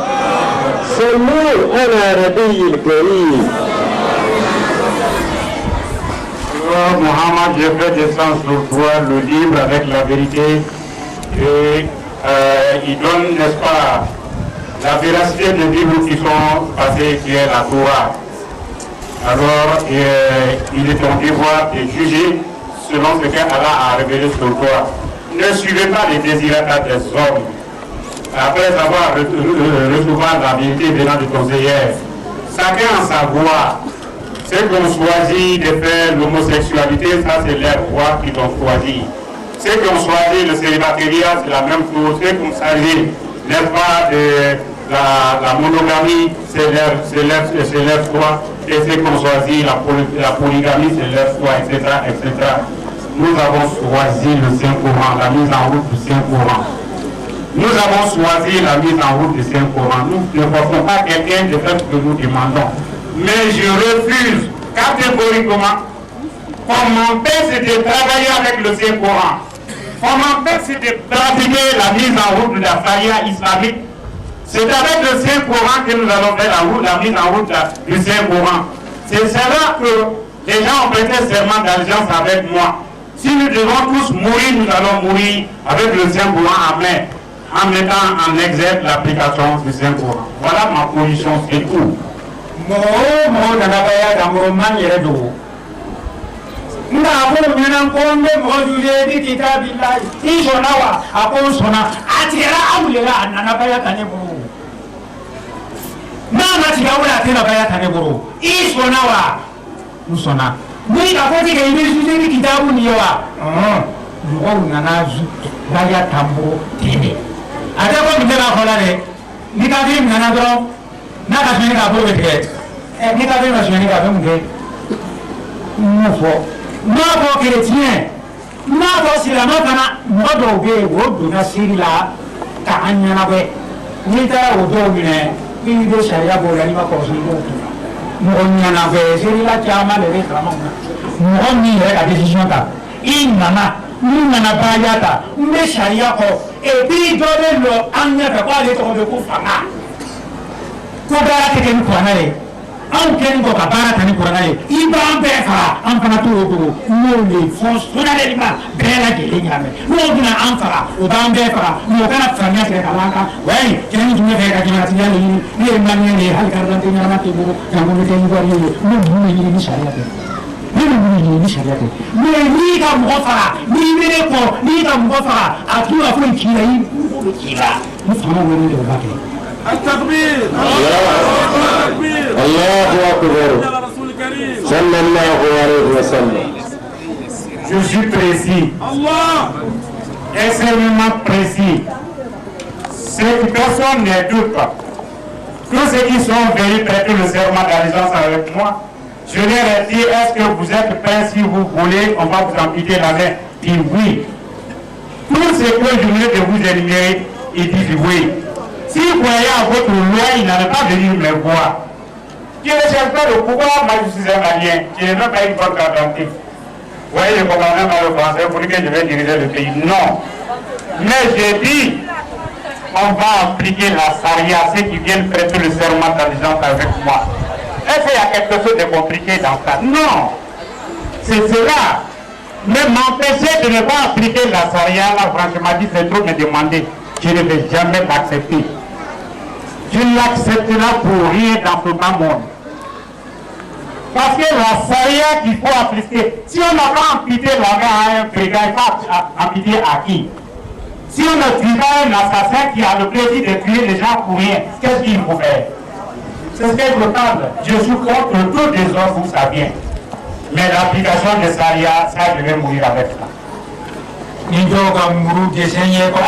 [SPEAKER 3] صلوا على نبي الكريم.
[SPEAKER 2] Mohammed, je fais descendre sur toi le livre avec la vérité et il donne, n'est-ce pas, la véracité des livres qui sont passés, qui est la Torah. Alors, il est ton devoir de juger selon ce qu'Allah a révélé sur toi. Ne suivez pas les désirata des hommes. Après avoir recevoir la vérité venant de ton Seigneur, chacun en sa voie. Ceux qui ont choisi de faire l'homosexualité, ça c'est leur voie qu'ils ont choisi. Ceux qui ont choisi le célibataire, c'est la même chose. Ceux qui ont choisi, n'est-ce pas, la monogamie, c'est leur choix. Et ceux qui ont choisi la polygamie, c'est leur choix, etc., etc. Nous avons choisi le Saint-Coran, la mise en route du Saint-Coran. Nous avons choisi la mise en route du Saint-Coran. Nous ne forçons pas quelqu'un de faire ce que nous demandons. Mais je refuse catégoriquement qu'on m'empêche de travailler avec le Saint-Coran. On m'empêche de pratiquer la mise en route de la Sharia islamique. C'est avec le Saint-Coran que nous allons faire la mise en route du Saint-Coran. C'est cela que les gens ont prêté serment d'allégeance avec moi. Si nous devons tous mourir, nous allons mourir avec le Saint-Coran en main, en mettant en exergue l'application du Saint-Coran. Voilà ma position, c'est tout.
[SPEAKER 1] nga ko mina ko nde mo juje di kitabillahi isona wa ako sona atira amulela nana baya tane buru mama tiga wala atira baya tane buru isona wa usona ni ka ko tiga ibe juje di kitabu ni wa lugo nana zu baya tambo tene ada ko mitela khola de ni ka bi nana do na ka shini ka bo bete ni ka bi ma shini ka bo mge Mabo chrétien, mabo silama kana mabo be wodo na sirila ka anyana be ni ta wodo mine ni de sharia bo la ni ma ko so mo nyana be sirila chama le kama mo ni re ka decision ta inana ni nana ba yata me sharia ko e bi do le lo anya ka ba le to be ku fanga ko ba ke ni ko na le an kɛlen kɔ ka baara ta ni kuranna ye i b'an bɛɛ fara an fana t'o dogo n'o le fɔ sunadɛlima bɛɛ lajɛlen ɲaamɛ n'o bɛna an fara o b'an bɛɛ fara mɔgɔ kana faamuya tigɛ ka b'an kan wayi cɛni tun bɛ fɛ ka jamanatigɛ de ɲini ne ye maliyɛn de ye hali carte d'identité ɲɛnama tɛ bolo janko bɛ kɛ ivoirien ye ne ninnu bɛ ɲini ni sariya tɛ ne bɛ mun ɲini ni sariya tɛ mais n'i ka mɔgɔ faga n'i bɛ ne kɔ n'i ka mɔgɔ faga a t'u ka foyi k'i la i b'o de k'i la ni fanga wele de o b'a kɛ.
[SPEAKER 4] التكبير
[SPEAKER 3] الله أكبر صلى الله عليه وسلم.
[SPEAKER 2] Je suis précis.
[SPEAKER 4] Allah.
[SPEAKER 2] Extrêmement précis. Cette personne ne doute pas. Tous ceux qui sont venus prêter le serment d'allégeance avec moi, je leur ai dit, est-ce que vous êtes prêts? Si vous voulez, on va vous amputer la main. Dit oui. Tout ce que je venais de vous énumérer, il dit oui. Si vous voyez à votre loi, il n'allait pas venir me voir. Qui ne cherche pas le pouvoir, moi je suis un malien, qui n'est même pas une bonne carte d'identité. Vous voyez, je comprends même pas le français pour lequel je vais diriger le pays. Non. Mais j'ai dit, on va appliquer la charia, ceux qui viennent prêter le serment d'allégeance avec moi. Est-ce qu'il y a quelque chose de compliqué dans ça? Non. C'est cela. Mais m'empêcher de ne pas appliquer la charia, là, franchement, dit, c'est trop me demander. Je ne vais jamais l'accepter. Je ne l'accepterai pour rien dans ce bas monde. Parce que la charia qu'il faut appliquer, si on n'a pas amputé la main à un brigand, il faut amputer à qui? Si on ne tue pas un assassin qui a le plaisir de tuer les gens pour rien, qu'est-ce qu'il faut faire? C'est ce que je parle. Je suis contre tout désordre, vous savez. Mais l'application de charia, ça je vais mourir avec ça.
[SPEAKER 1] Nijo ka muru desenye ko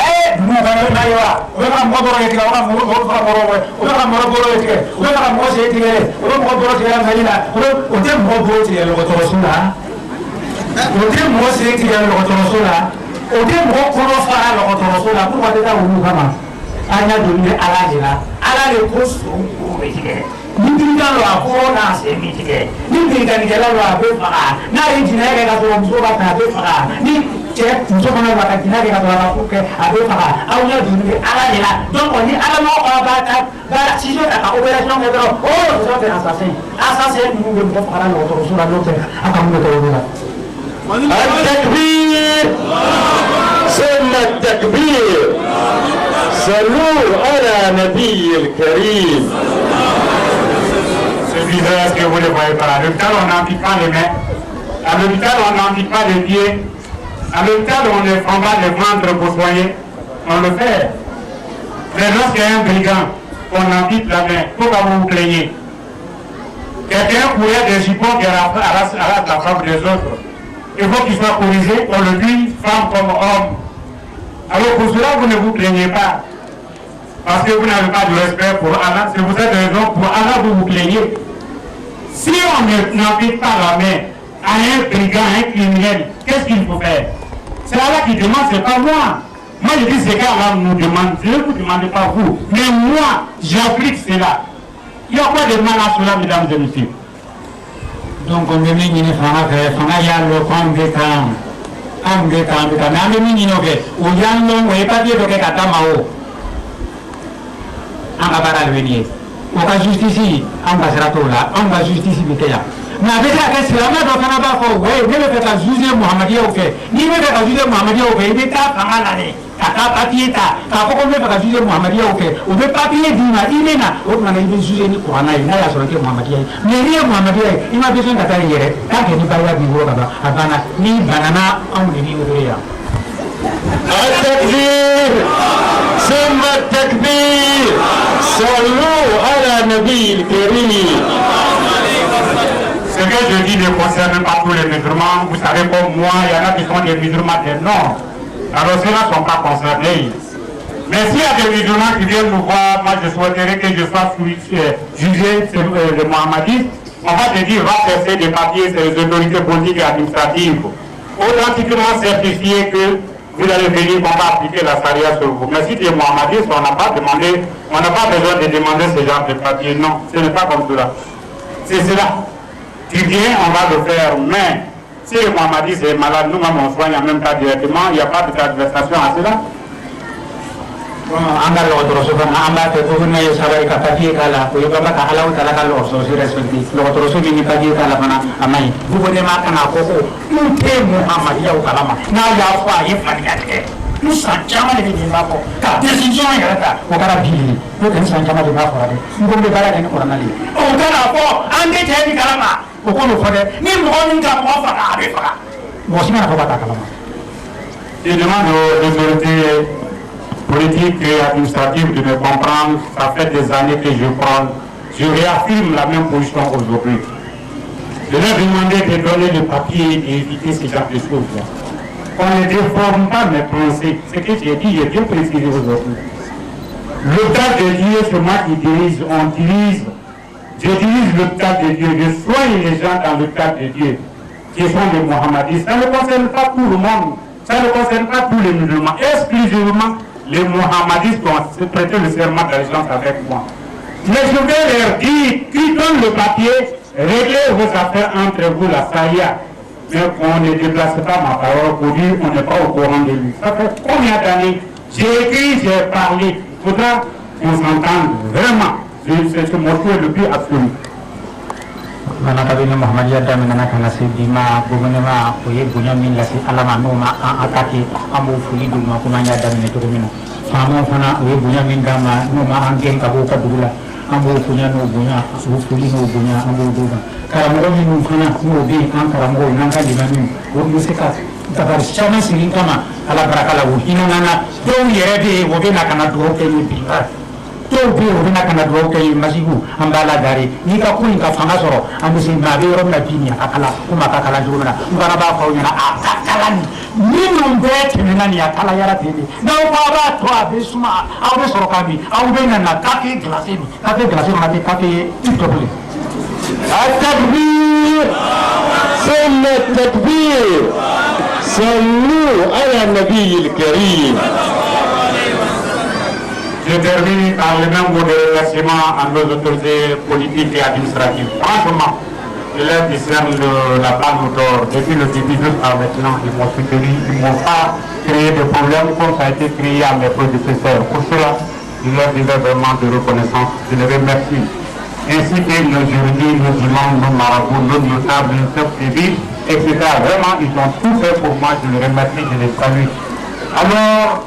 [SPEAKER 1] mu ka na yawa o ka mo boro ke ka muru ko ka moro o ka moro boro ke o ka mo se ti ke o mo boro ke na ila o te mo boro ti lo ko to sula o te mo se ti lo ko to sula o te mo ko ro fa lo ko to sula ko wa te ta wu kama anya do ni ala le ko so ko be ti ke ni bi ka lo akoro na se mi ti ke ni bi ka ni ke lo abe fa na ri ti na ke ka to mo ba ta be fa ni cɛ muso fana b'a ka jinɛ kɛ ka sɔrɔ a ka ko kɛ a bɛ faga aw ɲɛ dunni bɛ ala de la donc ni ala ma kɔnɔ b'a ciseau ta ka opération kɛ dɔrɔn o muso tɛ assassin ninnu bɛ mɔgɔ faga la dɔgɔtɔrɔso la n'o tɛ a ka mun bɛ kɛ o de la.
[SPEAKER 3] التكبير ثم التكبير صلوا على نبي الكريم.
[SPEAKER 2] Ce visage que vous ne voyez pas, à l'hôpital on n'ampute pas les mains, à l'hôpital on n'ampute pas les pieds. À l'hôpital, on ne prend pas le ventre pour soigner, on le fait. Mais lorsqu'il y a un brigand, on ampute la main, pourquoi vous vous plaignez? Quelqu'un courait des jupons qui arrache la femme des autres. Il faut qu'il soit corrigé, on le dit, femme comme homme. Alors pour cela, vous ne vous plaignez pas. Parce que vous n'avez pas de respect pour Allah, c'est vous êtes raison, pour Allah vous vous plaignez. Si on n'ampute pas la main à un brigand, à un criminel, qu'est-ce qu'il faut faire? C'est Allah qui demande, c'est pas moi. Moi je dis ce qu'Allah nous demande, je ne vous demande pas vous. Mais moi, j'applique cela. Il y a quoi de mal à cela, mesdames et messieurs?
[SPEAKER 1] Donc on me dit fanga ya lo konge kan amge kan be kan ame mingi no ke o yan lo we pa die do ke kata mao anga bara lwenye o ka justice anga seratola anga justice biteya na be ka ke selama do kana ba ko we ne be ka justice muhammadiya o ke ni be ka justice muhammadiya o ke be ta fanga la ne ka papier ta k'a fɔ ko n bɛ fɛ ka juger Muhamadiya o kɛ o bɛ papier d'i ma i bɛ na o tuma na i bɛ juger ni kuranna ye n'a y'a sɔrɔ i tɛ Muhamadiya ye mais n'i ye Muhamadiya ye i ma besoin ka taa i yɛrɛ tant que ni bariya b'i bolo ka ban a banna n'i banana anw de b'i wele yan.
[SPEAKER 3] التكبير ثم التكبير صلوا على النبي الكريم.
[SPEAKER 2] Ce que je dis ne concerne pas tous les musulmans. Vous savez comme moi, il y en a qui sont des musulmans des noms. Alors ceux-là ne sont pas concernés. Mais s'il y a des musulmans qui viennent nous voir, moi je souhaiterais que je sois jugé le Mohammadiste. On va te dire, va chercher des papiers sur les autorités politiques et administratives. Authentiquement certifié que vous allez venir, on va appliquer la charia sur vous. Mais si tu es Mohammadiste, on n'a pas besoin de demander ce genre de papiers. Non, ce n'est pas comme cela. C'est cela. Tu viens, on va le faire. Mais si le Mohammadiste est malade, nous-mêmes on soigne en même temps directement, il n'y a pas de tergiversation à cela.
[SPEAKER 1] An ka dɔgɔtɔrɔso fana an b'a kɛ ko n'a ye sabari ka papier k'a la o ye baba ka Alahu Taala ka dɔgɔtɔrɔso respecté dɔgɔtɔrɔso min ni papier k'a la fana a man ɲi gouvernement kana fɔ ko n tɛ Muhamadiyaw kalama n'a y'a fɔ a ye faniya tigɛ n san caman de bɛ nin b'a fɔ ka décision yɛrɛ ta o kɛra bi de n'o tɛ n san caman de b'a fɔ dɛ n ko n bɛ baara kɛ ni kuranna de ye o kana fɔ an tɛ cɛ ni kalama o k'o fɔ dɛ ni mɔgɔ min ka mɔgɔ faga a bɛ faga mɔgɔ si mana fɔ ka taa kalama.
[SPEAKER 2] Je demande aux autorités politiques et administratives de me comprendre. Ça fait des années que je prends. Je réaffirme la même position aujourd'hui. Je leur demandais de donner le papier et éviter ce genre de choses. On ne déforme pas mes pensées. Ce que j'ai dit, j'ai bien précisé aujourd'hui. L'hôpital de Dieu, c'est moi qui dirige. Je dirige l'hôpital de Dieu. Je soigne les gens dans l'hôpital de Dieu, qui sont des Mohammadistes. Ça ne concerne pas tout le monde. Ça ne concerne pas tous les musulmans. Exclusivement les Mohammadistes qui ont prêté le serment d'allégeance avec moi. Mais je vais leur dire, qui donne le papier, réglez vos affaires entre vous, la Saïa. Mais on ne déplace pas ma parole pour lui, on n'est pas au courant de lui. Ça fait combien d'années? J'ai écrit, j'ai parlé. Il faudra qu'on s'entende vraiment. C'est mon souhait le plus absolu.
[SPEAKER 1] Mana kabini Muhammadiyya daminana kana se bima gouvernement o ye bonya min lasi alama no ma an attaqué an b'o foli d'u ma kuma y'a daminɛ cogo min na faamaw fana o ye bonya min d'a ma n'o ma an gɛn ka bɔ u ka dugu la an b'o bonya n'o bonya o foli n'o bonya an b'o d'u ma karamɔgɔ minnu fana n'o bɛ yen an karamɔgɔw n'an ka limamiw o bɛ se ka dabari caman sigi kama ala baraka la o hinɛna na dɔw yɛrɛ bɛ yen o bɛ na ka na dugawu kɛ ni bi dɔw bɛ yen o bɛ na ka na dugawu kɛ yen masigiw an b'a la gare n'i ka ko in ka fanga sɔrɔ an bɛ se maa a bɛ yɔrɔ min na bi nin a ka kalan komi a ka kalan cogo min na n fana b'a fɔ aw ɲɛna a ka kalan nin minnu bɛɛ tɛmɛna nin a kalayara ten de n'aw ko aw b'a to a bɛ suma aw bɛ sɔrɔ ka bin aw bɛ na gafe glacé min gafe glacé fana tɛ gafe tip-top de.
[SPEAKER 3] التكبير ثم التكبير صلوا على النبي الكريم.
[SPEAKER 2] Je termine par le même mot de remerciement à nos autorités politiques et administratives. Franchement, je leur discerne la palme d'or. Depuis le début jusqu'à maintenant, ils m'ont soutenu, ils ne m'ont pas créé de problèmes comme ça a été créé à mes prédécesseurs. Pour cela, je leur disais vraiment de reconnaissance. Je les remercie. Ainsi que nos juridis, nos imams, nos marabouts, nos notables, nos chefs civils, etc. Vraiment, ils ont tout fait pour moi. Je les remercie, je les salue. Alors,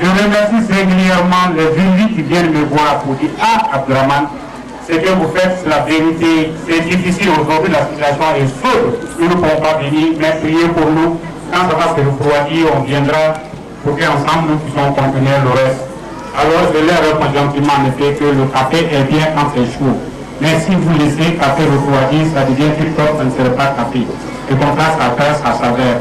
[SPEAKER 2] je remercie singulièrement les individus qui viennent me voir pour dire « Ah, Abdurrahman, ce que vous faites, c'est la vérité. C'est difficile aujourd'hui, la situation est chaude. Nous ne pouvons pas venir, mais priez pour nous. Quand ça va se refroidir, on viendra pour qu'ensemble nous puissions contenir le reste. » Alors je leur réponds gentiment en effet que le café est bien quand c'est chaud. Mais si vous laissez le café refroidir, ça devient plus tôt, ça ne serait pas café. Et comme ça perd sa saveur.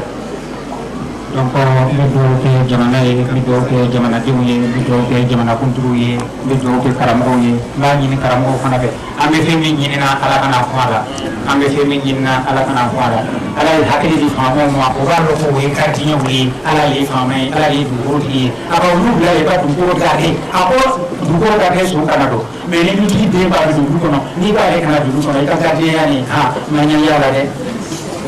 [SPEAKER 1] Donc n bɛ dugawu kɛ jamana ye n bɛ dugawu kɛ jamanadenw ye n bɛ dugawu kɛ jamanakuntigiw ye n bɛ dugawu kɛ karamɔgɔw ye n b'a ɲini karamɔgɔw fana fɛ an bɛ fɛn min ɲinina ala kana fɔ a la an bɛ fɛn min ɲinina ala kana fɔ a la ala ye hakili di faamaw ma o b'a dɔn ko o ye gardien ye ala ye faama ye ala ye dugukɔrɔtigi ye a ka olu bila i ka dugukolo garder a ko dugukolo garder so kana don mais ni dutigi den b'a don dugu kɔnɔ n'i b'ale kana dugu kɔnɔ i ka gardien ya nin ma ɲɛ y'a la dɛ.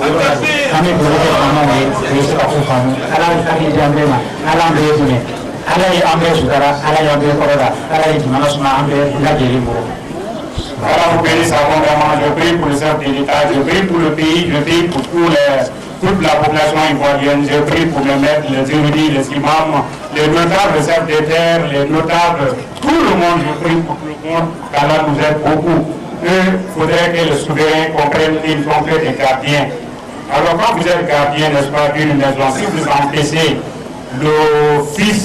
[SPEAKER 1] Kami boleh ngomong ini seperti kamu. Kalau kami diambil mah, kalau ambil punya, kalau yang ambil saudara, kalau yang ambil korora, kalau yang gimana semua ambil nggak jadi buruk.
[SPEAKER 2] Voilà, vous payez ça vraiment. Je prie pour le chef de l'État, je prie pour le pays, je prie pour toute la population ivoirienne, je prie pour les maîtres, les érudits, les imams, les notables chefs des terres, les notables, tout le monde, je prie pour tout le monde, qu'Allah nous aide beaucoup. Il faudrait que le souverain comprenne qu'ils sont que des gardiens. Alors quand vous êtes gardien, n'est-ce pas, d'une maison, si vous empêchez le fils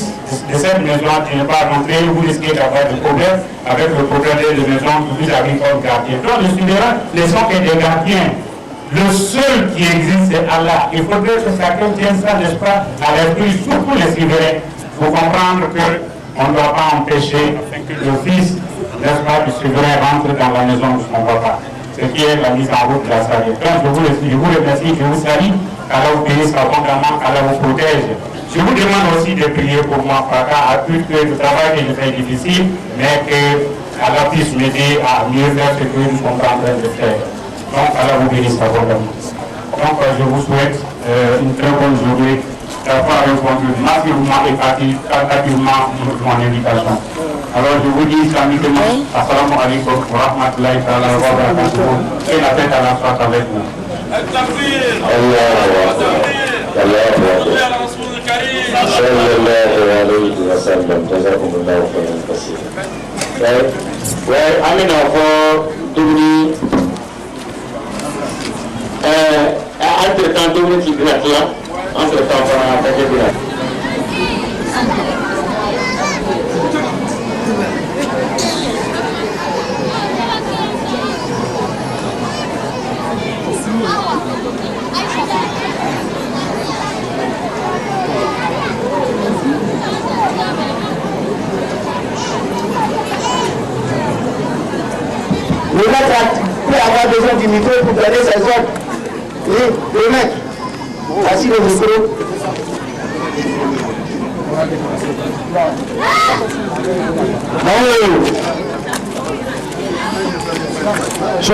[SPEAKER 2] de cette maison qui n'est pas rentré, vous risquez d'avoir des problèmes avec le propriétaire de maison que vous avez comme gardien. Donc les souverains ne sont que des gardiens. Le seul qui existe, c'est Allah. Il faudrait que chacun tienne ça, n'est-ce pas, à l'esprit, surtout les souverains, pour comprendre qu'on ne doit pas empêcher que le fils, n'est-ce pas, du souverain rentre dans la maison de son papa. Ce qui est la mise en route de la salle. Donc je vous remercie, je vous salue, qu'Allah vous bénisse abondamment, qu'Allah vous protège. Je vous demande aussi de prier pour moi, Papa, à plus que le travail que je fais est difficile, mais que Allah puisse m'aider à mieux faire ce que nous sommes en train de faire. Donc, Allah vous bénisse abondamment. Donc, je vous souhaite une très bonne journée d'avoir répondu massivement et activement mon invitation. Alors, je vous dis islamiquement, assalamu alaikum wa rahmatullahi wa barakatuh, et la fête à la soit avec vous.
[SPEAKER 3] صلى الله عليه وسلم جزاكم الله خيرا كثيرا. وأمين أخو تبني entre-temps tubni ci gratuit là entre-temps on a fait gratuit.
[SPEAKER 5] Le maître peut avoir besoin du micro pour donner ses ordres. Oui, le mec, voici le micro. Chaud.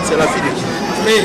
[SPEAKER 6] C'est la fille de qui? Oui.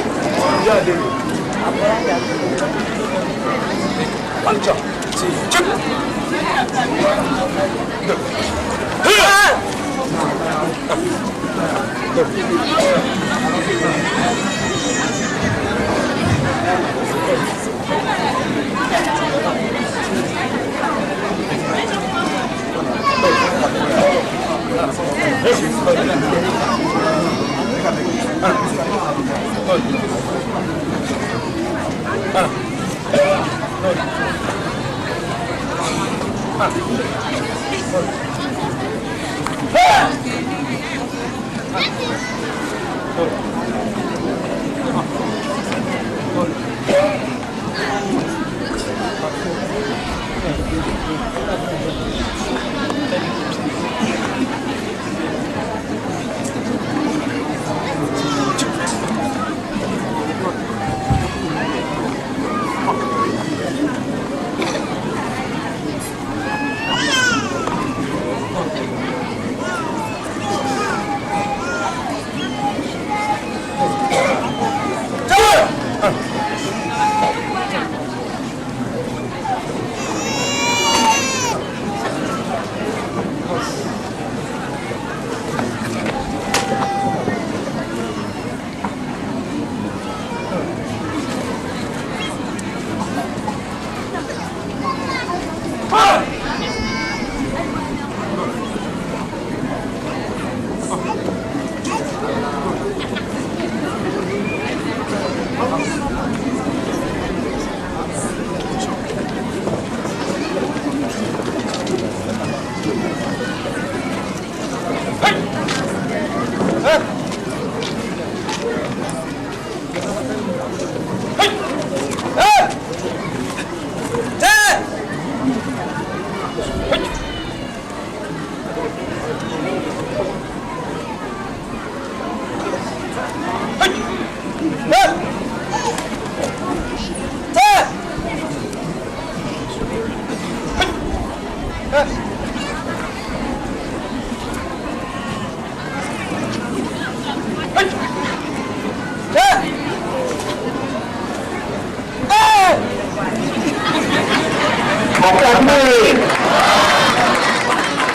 [SPEAKER 5] Attaquez.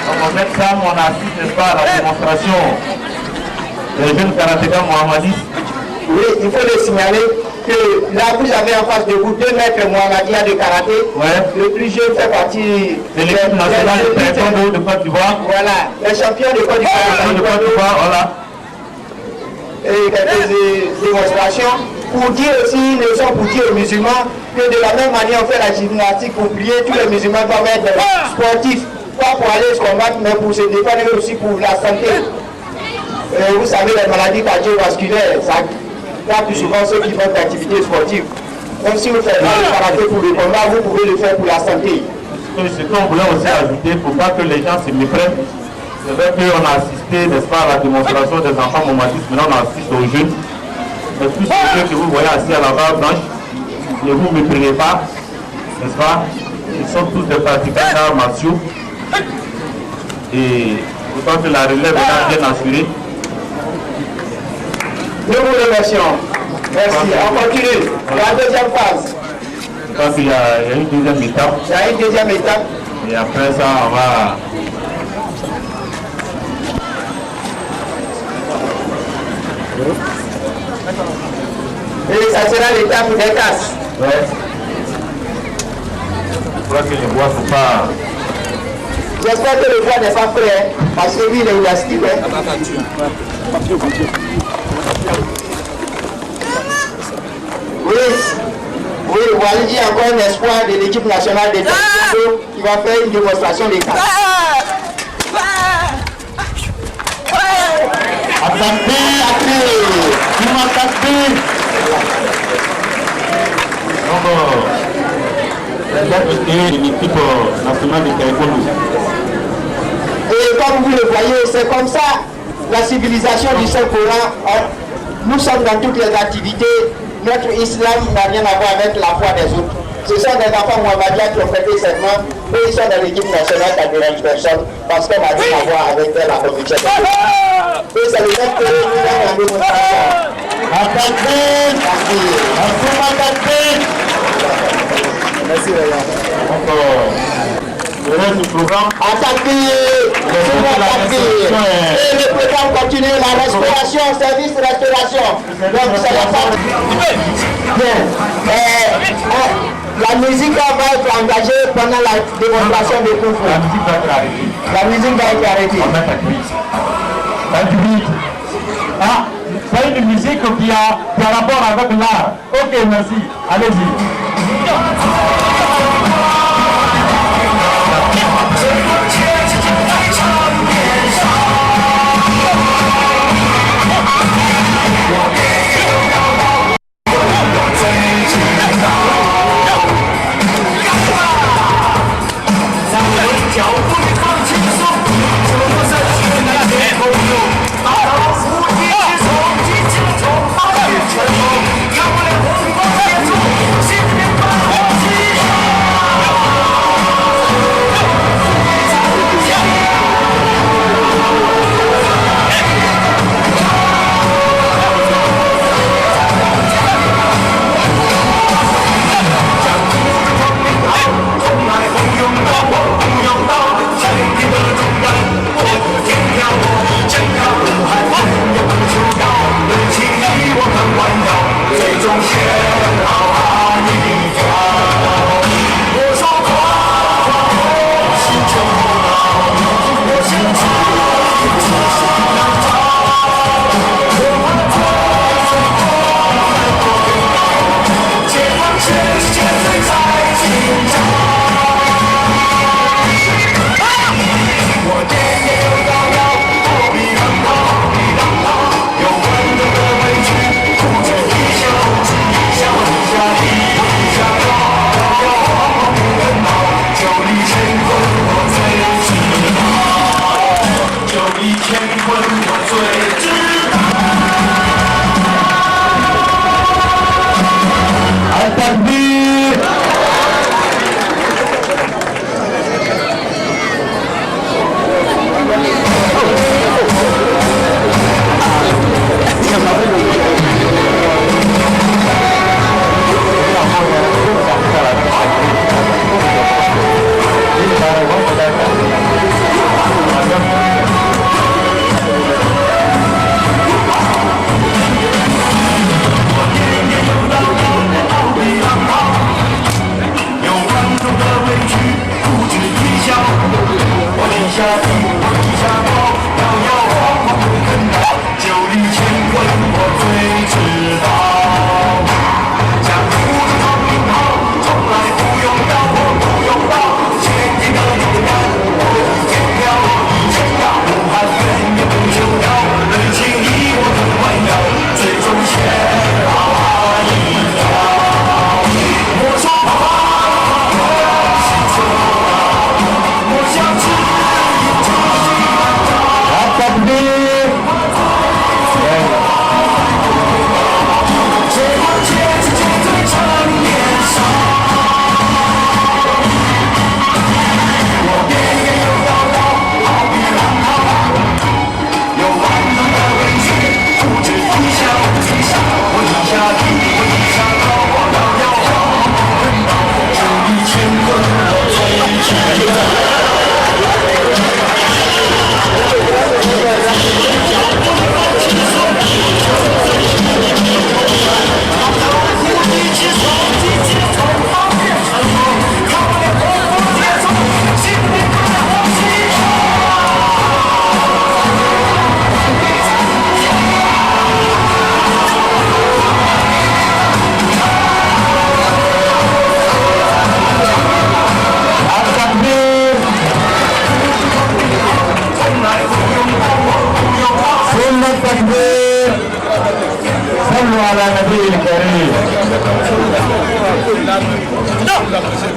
[SPEAKER 2] En même temps, on assiste, n'est-ce pas, à la démonstration des jeunes karatékas mohammadistes.
[SPEAKER 5] Oui, il faut le signaler que là vous avez en face de vous 2 maîtres mohammadiens de karaté.
[SPEAKER 2] Ouais.
[SPEAKER 5] Le plus jeune fait partie
[SPEAKER 2] de l'équipe nationale de taekwondo de Côte d'Ivoire.
[SPEAKER 5] Voilà, les champions de Côte d'Ivoire.
[SPEAKER 2] Voilà.
[SPEAKER 5] Et quelques démonstrations pour dire aussi une leçon pour dire aux musulmans que de la même manière on fait la gymnastique pour plier, tous les musulmans doivent être sportifs, pas pour aller se combattre mais pour se défendre mais aussi pour la santé. Vous savez, les maladies cardiovasculaires, ça tape plus souvent ceux qui font des activités sportives. Même si vous faites le karaté pour le combat, vous pouvez le faire pour la santé.
[SPEAKER 2] Ce qu'on voulait aussi ajouter, pour pas que les gens se méprennent, c'est vrai qu'on a assisté, n'est-ce pas, à la démonstration des enfants mohammadistes, maintenant on assiste aux jeunes. Mais tous ceux que vous voyez assis à la barre blanche, ne vous méprenez pas, n'est-ce pas? Ils sont tous des pratiquants d'arts martiaux. Et autant que la relève est bien assurée.
[SPEAKER 5] Nous vous remercions. Merci. On continue. La deuxième phase.
[SPEAKER 2] Je pense qu'il y a une deuxième étape.
[SPEAKER 5] Il y a une deuxième étape.
[SPEAKER 2] Et après ça, on va...
[SPEAKER 5] Et ça sera l'étape des tasses.
[SPEAKER 2] Ouais. Je crois que les bois ne sont pas...
[SPEAKER 5] J'espère que le bois n'est pas prêt, parce que lui, il est élastique. Oui, Walidi a encore un espoir de l'équipe nationale de taekwondo qui va faire une démonstration des tasses.
[SPEAKER 2] L'équipe nationale de taekwondo.
[SPEAKER 5] Et comme vous le voyez, c'est comme ça la civilisation du Saint-Coran. Nous sommes dans toutes les activités. Notre islam n'a rien à voir avec la foi des autres. Ce sont des enfants mohammadiens qui ont fait des serments. Eux, ils sont dans l'équipe nationale, ça ne dérange personne parce qu'on n'a rien à voir avec la conviction. Et c'est le fait que nous avons une démonstration. Merci,
[SPEAKER 2] Le reste du programme.
[SPEAKER 5] Et le programme continue, la restauration, service de restauration. Donc, c'est la part. Bien. La musique va être engagée pendant la démonstration de Kung Fu.
[SPEAKER 2] La musique va être arrêtée.
[SPEAKER 5] La musique va être arrêtée.
[SPEAKER 2] On va mettre un public. Ah, c'est une musique qui a rapport avec l'art. Ok, merci. Allez-y.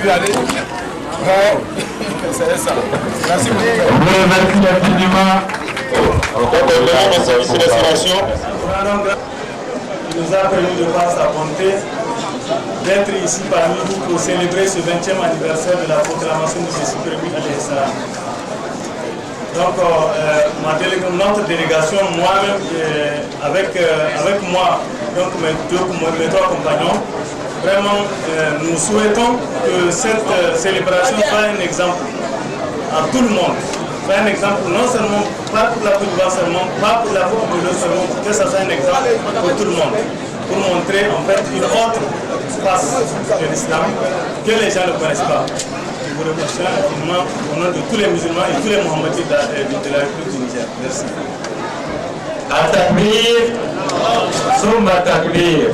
[SPEAKER 6] vu aller. Bon, c'est ça. Merci beaucoup.
[SPEAKER 2] Merci infiniment.
[SPEAKER 7] Il nous a permis de voir sa bonté d'être ici parmi nous pour célébrer ce 20e anniversaire de la proclamation de Jésus Christ alayhi salam. Donc, notre délégation, moi-même, avec moi, donc mes trois compagnons, vraiment, nous souhaitons que cette célébration soit un exemple à tout le monde. Soit un exemple non seulement, pas pour la Côte d'Ivoire seulement, pas pour la Côte d'Ivoire seulement, que ça soit un exemple pour tout le monde. Pour montrer en fait une autre face de l'islam que les gens ne connaissent pas. Je vous remercie infiniment au nom de tous les musulmans et tous les Mohammedites de la République du Niger. Merci.
[SPEAKER 2] At-Takbir, Summa Takbir,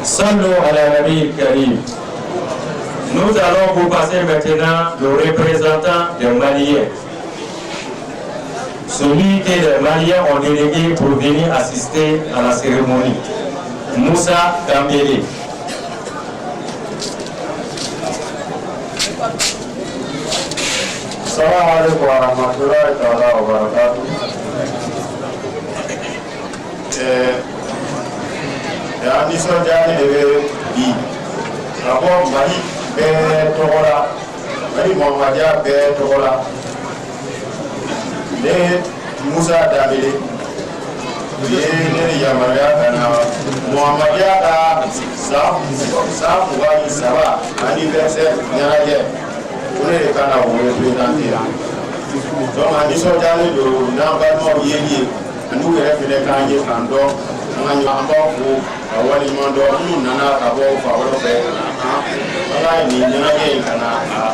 [SPEAKER 2] Sallu ala Nabi Karim. Nous allons vous passer maintenant le représentant des Maliens. Celui que les Maliens ont délégué pour venir assister à la cérémonie. Moussa Dambélé.
[SPEAKER 3] Assalamu alaikum wa rahmatullahi ta'ala wa barakatuh. Nisɔndiya de bɛ bi ka bɔ Mali bɛɛ tɔgɔ la, Mali Muhamadiya bɛɛ tɔgɔ la. Ne Musa Dambélé ye ne yamaruya ka na Muhamadiya ka san 23 anniversaire ɲɛnajɛ ko ne de kan na o représenter. Donc a nisɔndiyalen don n'an balimaw yeli ye ani u yɛrɛ fɛnɛ k'an ye k'an dɔn an ka ɲɔgɔn b'aw fo ka waleɲuman dɔn minnu nana ka bɔ fa wɛrɛ fɛ ka na an ka nin ɲɛnajɛ in ka na a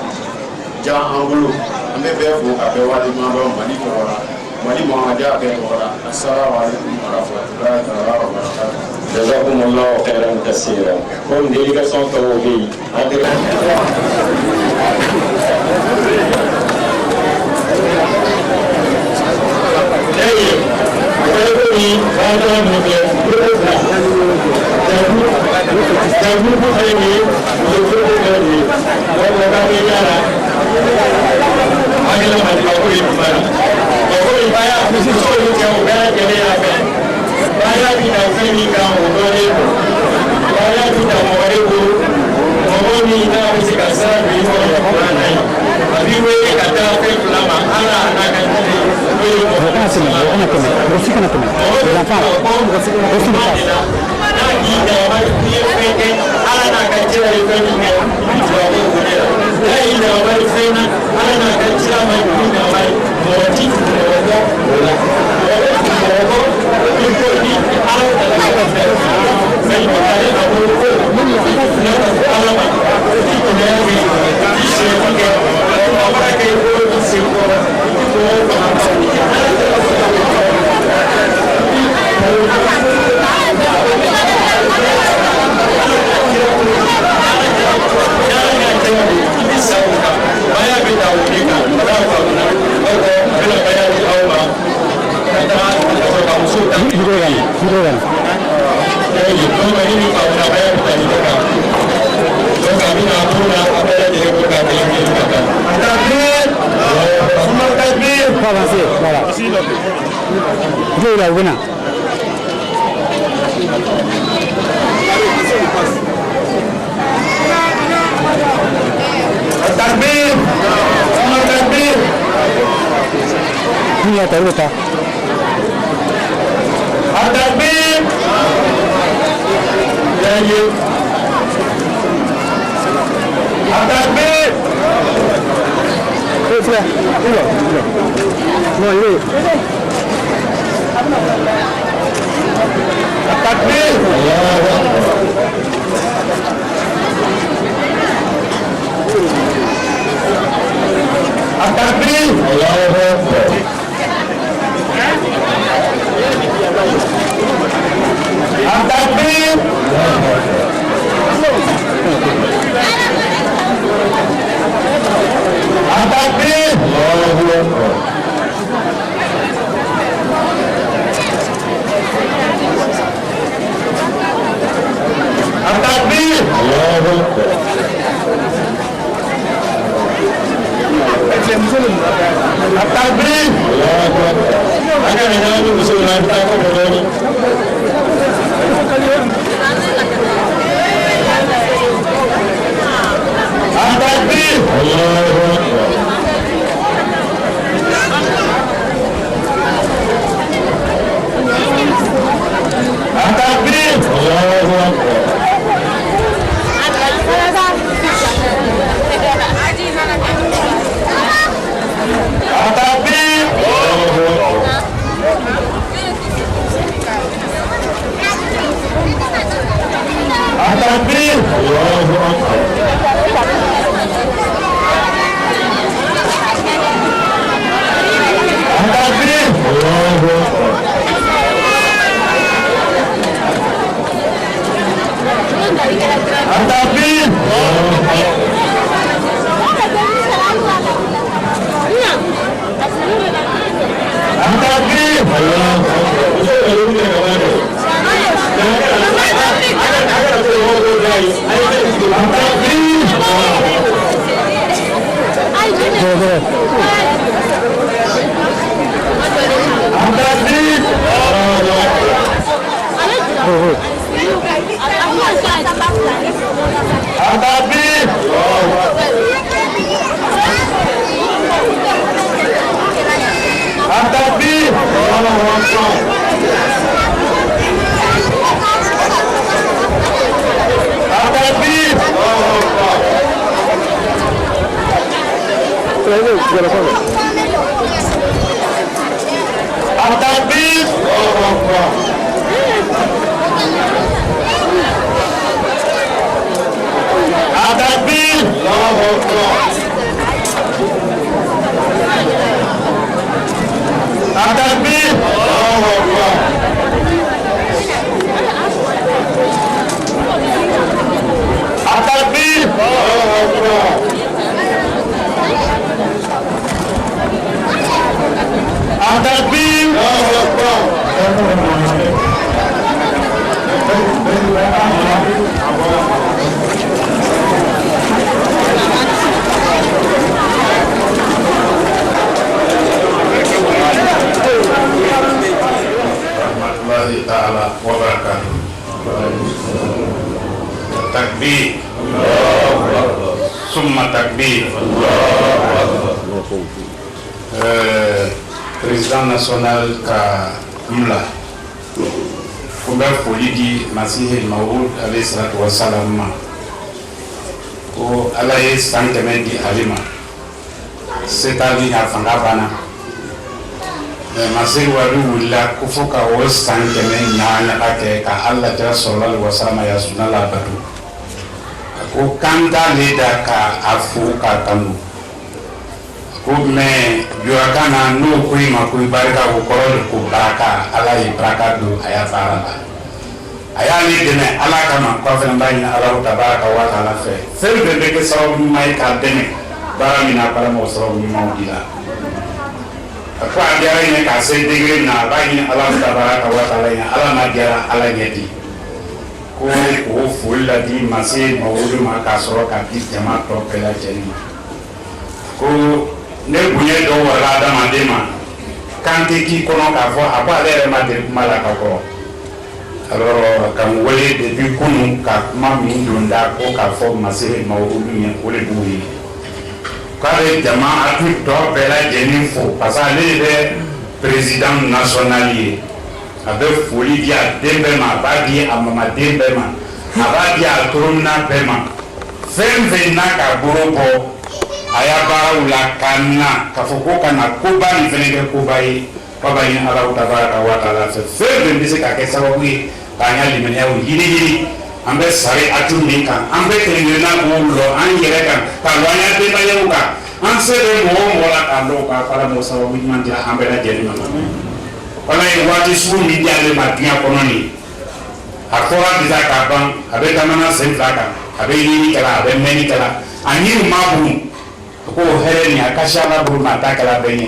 [SPEAKER 3] diya an bolo an bɛ bɛɛ fo ka bɛɛ waleɲuman dɔn Mali tɔgɔ la. Mali Muhamadiya bɛɛ tɔgɔ la. Assalamu alaikum wa rahmatullahi ta'ala wa barakatuh.
[SPEAKER 2] Jazakumullahu khairan kaseeran. Comme délégation tɔw bɛ yen, an tɛ At-Takbir! Takbir. Summa takbir. Président national ka mla kumba folidi Masihi Maud alayhi salatu wassalam ko alaye santeme di alima setali ha fanga bana Masihi wadu willa kufuka o santeme nyanya ake ka Allah ta sallallahu alaihi wasallam ya sunala batu ko kanda leda ka afu ka kanu ko me yuakana no ko ma ko baraka ko korol ko baraka ala yi baraka do aya farala aya ni dene ala kama ko fa mbani ala tabaraka wa taala fe sel be ke sawu mai ka dene baramina para mo sawu mo dila ko adiara ne ka se degre na bani ala tabaraka wa taala ya ala na diara ala ngeti ko fulla di Masihi Maud ma ka soro ka di jama to pela jeni ko ne bunye do wala da madema kanti ki kono ka fo aba le ma de mala ka ko alors kam wole de bi kunu ka ma mi ndonda ko ka fo Masihi Maud ni ko le buyi ka le jama atu to pela jeni fo pasa le de président national avec folie dia dembema badi amama dembema abadi atrumna bema femve naka boropo ayaba ula kana kafokoka na kubani venenge kubai babai ala utabaraka wa taala femve ndise ka kesa wawi kanya limenya yiri ambe sare atumika ambe kelina bulo angereka kalwanya dembanya uka ansere mo mola kaloka para mosawa wimanja ambe na jeni mama wala yi wati su mi dia le matia kononi akora biza ka ban abe kamana sentraka abe yini kala abe meni kala ani mabu ko here ni akasha na bu mata kala beni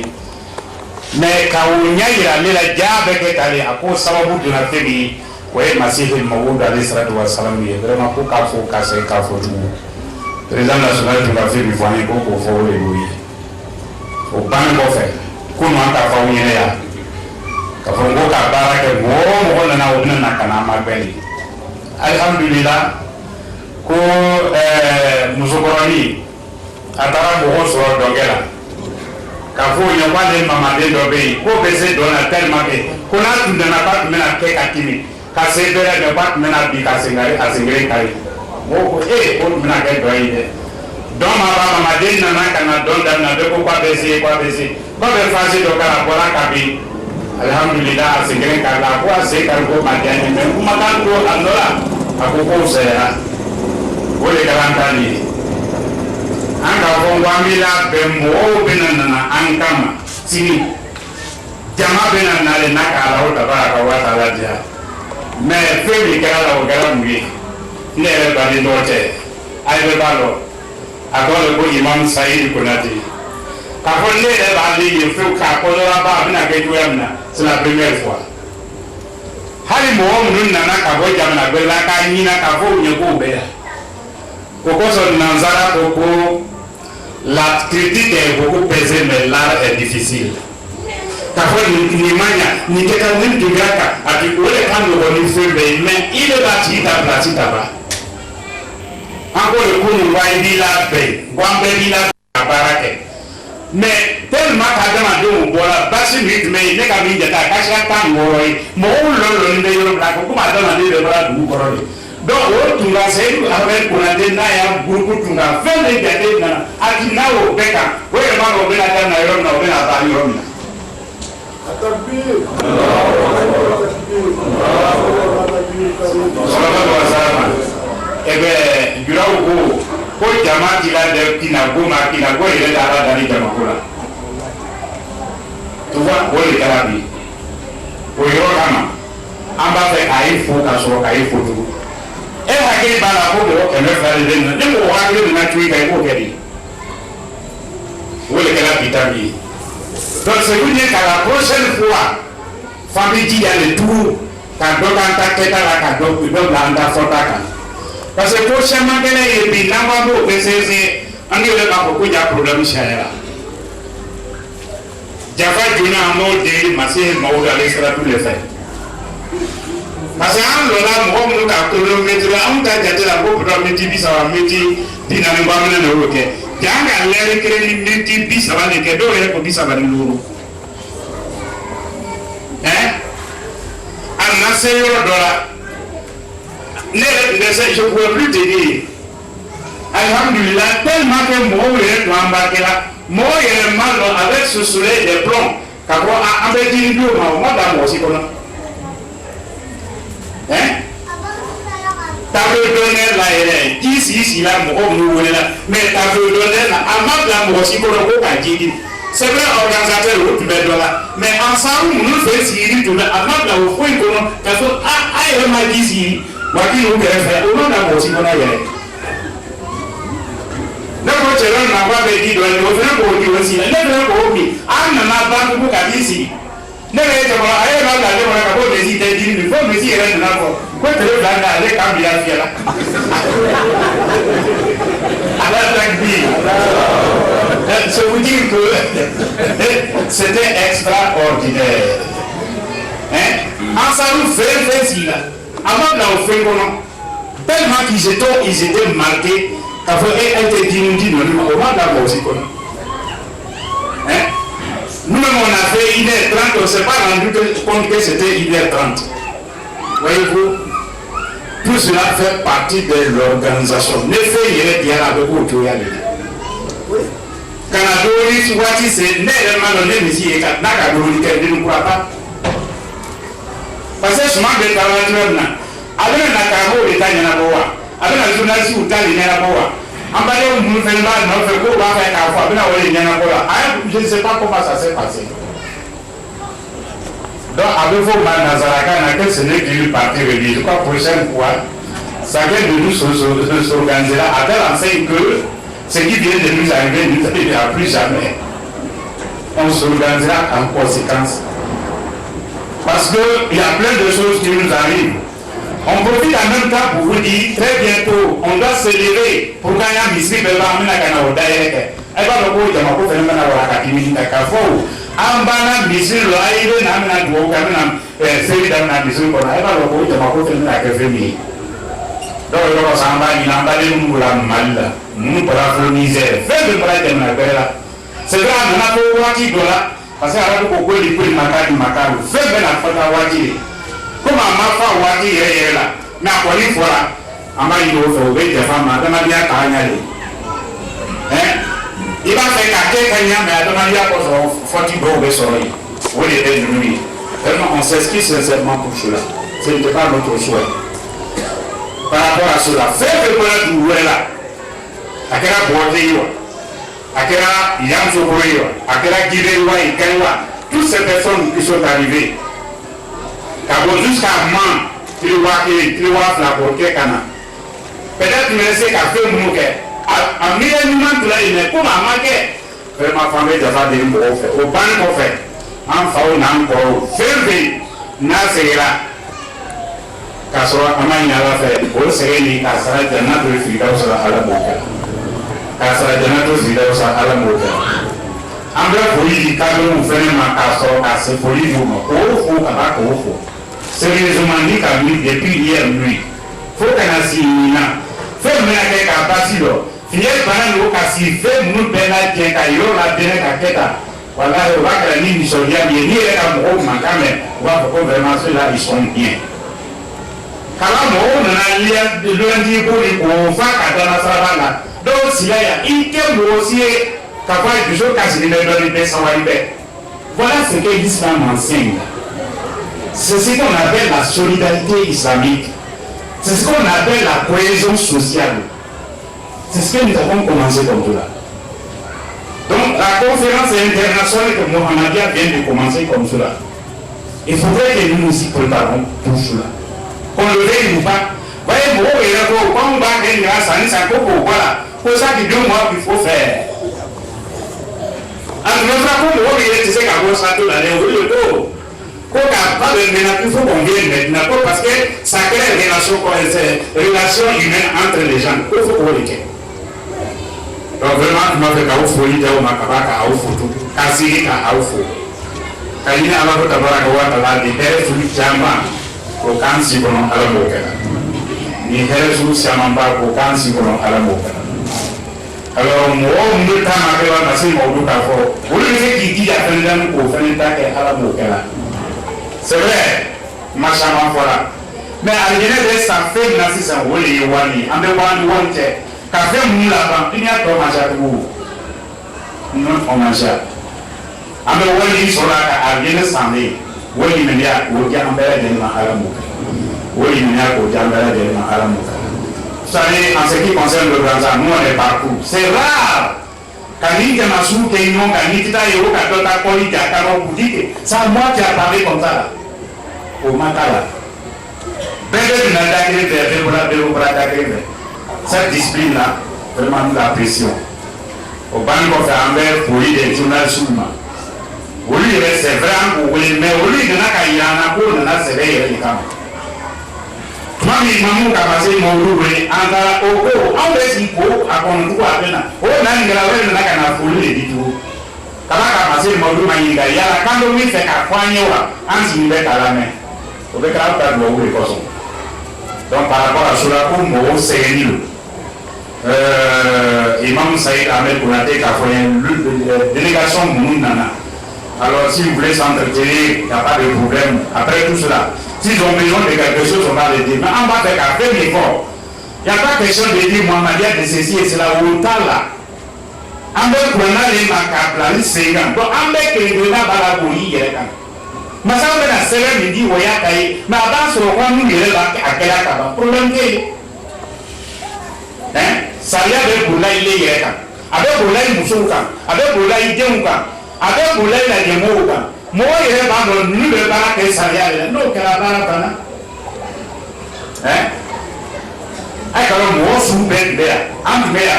[SPEAKER 2] me ka unya ira lela jabe ke tali ako sababu duna tebi ko e Masihi Maud alayhi salatu wassalam ye vraiment ko ka fo ka se ka fo tu président national tu va faire bi fani ko ko fo le lui o ban ko fe ko no anta fa unya ya kafongo ka baraka mo na wona na kana mabeli alhamdulillah ko musokorani atara mo so dongela kafo nya kwande mama de dobe ko bese dona tellement que ko na tunda na bat mena ke katimi ka se bera de bat mena bi ka singari asingre kai mo ko ko mena ke doide don mama de na kana don na de ko kwa bese ba be fasi do kala bola kabi alhamdulillah asingre kala ko ase kar ko madiani men kuma kan ko andola ako ko sera wole garantani anga ko wamila bembo benana ankama sini jama benana le nakala o tabaraka wa taala dia me febi kala o garam wi ne re bali note ay be balo agolo ko imam Said Konati ka ko ne re bali ye fu ka ko la ba bina ke juamna c'est la première fois hali mo mun nana ka bo jamna be la ka nyina ka fo nye ko be ko so nanzara ko la critique est beaucoup pesée, mais l'art est difficile. Parfois, ni mania, ni quelqu'un du graka, à qui on est quand on fait, mais il est bâti ta place là-bas. Encore le coup, nous voyons la paix, Guambé la baraque. Mais tellement qu'à demander au bois, basse mythe, mais il n'est qu'à mine de ta cache à temps, mon le de la coupe à demander le bras du corps. Donc, tu vas essayer avec pour la dénaïa, beaucoup de gens, faire les gâtés, à qui n'a au bec, où est le robin à Naïron, on vient à Paris. Eh bien, du là où ko jama kila de kinago il est là dans les jamakola tu vois o le karabi o yoro kama amba fe ai fo ka so ka ai fo tu e ha ke ba la ko do e me fa le den ne mo wa ke na tui ka ko ke di o le karabi tabi donc c'est vous dire qu'à la prochaine fois famille dit le tout quand do kan ta ke ta la ka do la anda fota kan. Parce que prochainement, il y a un peu de problème chez elle. Java Juna a mode, Massé, Maouda, l'extra tous les faits. Parce que là, moi, je suis la coupe de métier, ça va mettre dynamiquement le roquet. Quand on a l'air que les métiers, ça va les cadeaux et ça va nous. Hein? On a $100. Je ne pouvais plus te dire. Alhamdulillah, tellement que moi, je suis embarqué là, moi, je suis mal avec ce soleil de plomb. Quand on a un petit peu de moi, dans aussi. Hein? Tu as donné là, ici, là, moi, mais tu as donné là, à ma aussi, pour le coup, c'est vrai, organisateur, tu mets là. Mais ensemble, nous faisons Syrie, tu mets à ma au point qu'on parce que, il m'a dit Syrie. Waki nous fait au nom d'un aussi qu'on a eu. N'importe quel homme n'a pas dit de l'autre pour dire aussi. N'importe pour lui. Ah, n'a pas beaucoup à dire ici. N'importe quoi. Aïe, là, là, on a pas des idées d'une. Il faut me dire, il y a un peu. Quoi, tu veux là, avec un billet à là. Alors, ça veut dire que c'était extraordinaire. Hein? Ensemble, fait ici là. Avant de faire tellement qu'ils étaient marqués, qu'après été dit, nous dit, nous avons aussi connu. Nous-mêmes, on a fait 1h30, on ne s'est pas rendu compte que c'était 1h30. Voyez-vous, tout cela fait partie de l'organisation. Ne fait il y a avec vous, tu y as dit. Quand on a dit, voici, c'est néanmoins donné, ici, et quand on a dit, ne croit pas. Parce que je m'en vais dans la avec un acabo de Tanyanaboa, avec un journaliste ou Tanyanaboa, en bas de nous fait mal, nous fait quoi avec la foi, avec la Yanaboa. Je ne sais pas comment ça s'est passé. Donc, avec vos mal Nazaraka, ce n'est qu'une partie religieuse. Je crois que la prochaine fois, ça vient de nous s'organiser là, à telle enseigne que ce qui vient de nous arriver ne nous arrivera plus jamais. On s'organisera en conséquence. Parce qu'il y a plein de choses qui nous arrivent. On profite en même temps pour vous dire, très bientôt, on doit se lever pour gagner un misri, mais on va amener à Canada. Elle va le coup de ma pauvre femme à la Catimini à Cafou. En bas, misri, l'aïe, n'a pas de série dans la misri, elle va le coup de ma pauvre femme à Cafémi. Donc, il va s'en aller, il a emballé nous la mal, nous pour la misère. Fais le bras de ma belle. C'est vrai, on a fait Waki Dola, parce qu'il y a beaucoup de coups de Macari, fais bien la faute à Waki. Comme ma femme Waki est là, mais à quoi il faut là, on va y aller, des femmes, on va bien carrer. Il va faire quelqu'un, mais à demander à quoi faut-il beau soleil. Oui, il est venu. Vraiment, on s'excuse sincèrement pour cela. Ce n'était pas notre choix. Par rapport à cela, faites le point de l'ouest là. À quel point à quel Yamso Boyo, à quel Gidewa et Kenwa, toutes ces personnes qui sont arrivées. Car jusqu'à maintenant, tu vois la portée Kana. Peut-être que tu me laisses qu'à faire mon cœur. À minimum, tu l'as dit, mais pour ma manquer, vraiment, famille de faire des mots au ban qu'on fait. En faune, encore, fermé, n'a c'est là. Car soit, à ma fait, au sérénité, à s'arrêter, n'a plus de figure sur la boca. sara janato sidaw sa ala mo kɛ an bɛ foli di kadɔw fɛnɛ ma k'a sɔrɔ ka se foli di u ma k'o fo ka ba k'o fo sérieusement ni ka wuli depuis hier nuit fo ka na si ɲinan fɛn min bɛna kɛ k'a basi dɔ fiɲɛ bana n'o ka si fɛn minnu bɛɛ lajɛ ka yɔrɔ labɛn ka kɛ tan walahi o b'a kɛra ni nisɔndiya min ye n'i yɛrɛ ka mɔgɔw mankan mɛn u b'a fɔ ko vraiment ceux-là ils sont bien kala mɔgɔw nana lundi ko ni k'o fa ka dana saraba la dɔw sila yan i kɛ mɔgɔ si ye k'a fɔ a dusu kasili bɛ dɔɔni bɛɛ sawari bɛɛ voilà ce que l'islam enseigne c'est ce qu'on appelle la solidarité islamique c'est ce qu'on appelle la cohésion sociale c'est ce que nous avons commencé comme cela. Donc la conférence internationale que Mohammedia vient de commencer comme cela. Il faudrait que nous nous y préparons pour cela. Qu'on le veuille ou pas. Voyez, moi, quand on va gagner grâce à nous, ça voilà. Pour ça, il y a 2 mois qu'il faut faire. Alors, nous avons tu sais qu'à vous, ça tout l'année, oui, le tout. Il faut qu'on vienne maintenant parce que ça crée une relation humaine entre les gens. Il faut qu'on les ait. Donc vraiment, tu m'as fait qu'à vous folie de Makabaka à vous photo, qu'à Siri à vous photo. Quand il y a un peu de Barakawa, il y a des gens qui ont au Kansi pour à la Mokana. Il y a des gens qui ont au Kansi pour à la Mokana. Alors, moi, on me t'a marqué la machine au bout d'affaires. Vous le savez qui dit à Fendam au Fendam à la Mokana. C'est vrai, machin voilà. Mais à l'idée de ça fait une assistance, oui, Wani, en devant one check. Café mou là-bas, il y a trop mangé pour vous. Non, on mange. Ame wali sora ka agene sande, wali menia ko jambere de ma alamu. Wali menia ko jambere de ma alamu. Vous savez, en ce qui concerne le Brazza, nous on est partout. C'est rare. Quand il y a un sou qui est non, quand il y a un euro qui a poli, qui a un boutique, c'est moi qui a parlé comme ça. Au Matala. Bébé n'a pas été fait, bébé cette discipline-là, vraiment nous l'apprécions. Au banc de faire pour lui des journalistes. Au lieu de c'est vrai, mais au lieu de n'a a pour n'a c'est vrai, il y a Mami, maman, qui a passé mon rouleau, on laisse une peau à qu'on trouve à peine. On a une gravelle, on a qu'à fouler les tout. Quand on a passé mon rouleau, il y a quand on fait qu'à poigner, on s'y met à la main. On veut qu'à faire le rouleau, donc par rapport à cela, pour moi, c'est nul. Imam Saïd Ahmed Konaté qui a fait une délégation Mounana. Alors si vous voulez s'entretenir, il n'y a pas de problème. Après tout cela, s'ils ont besoin de quelque chose, on va le dire. Mais on va faire qu'à faire l'effort. Il n'y a pas question de dire Mohamedia de ceci et cela. Autant là. On va prendre les macabres, les ségans. Donc on va que les gens vont la mais ça on a serré me dit oya kai mais avant sur quoi nous il là à quel acaba problème que ça y a des boulay les yeka avec boulay musuka avec boulay denka avec boulay la demoka moi il est pas dans nous le pas que ça y a non que la bana ay quand moi sous ben en mer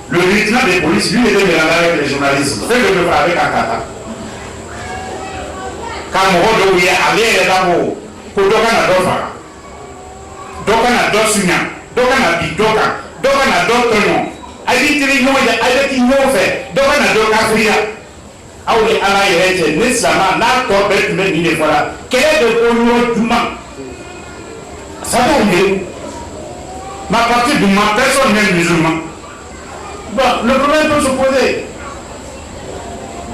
[SPEAKER 2] le lieutenant de police lui était mélangé avec les journalistes fait le faire avec Akata quand on doit y aller là-bas pour doka na dofa doka na dosunya doka na bidoka doka na dotono aditiri moja aditi nyofe doka na doka fria au le ala yete ne sama na to bet me ni fora kele de ponyo duma ça va mieux ma partie de ma personne même musulman bon le problème peut se poser.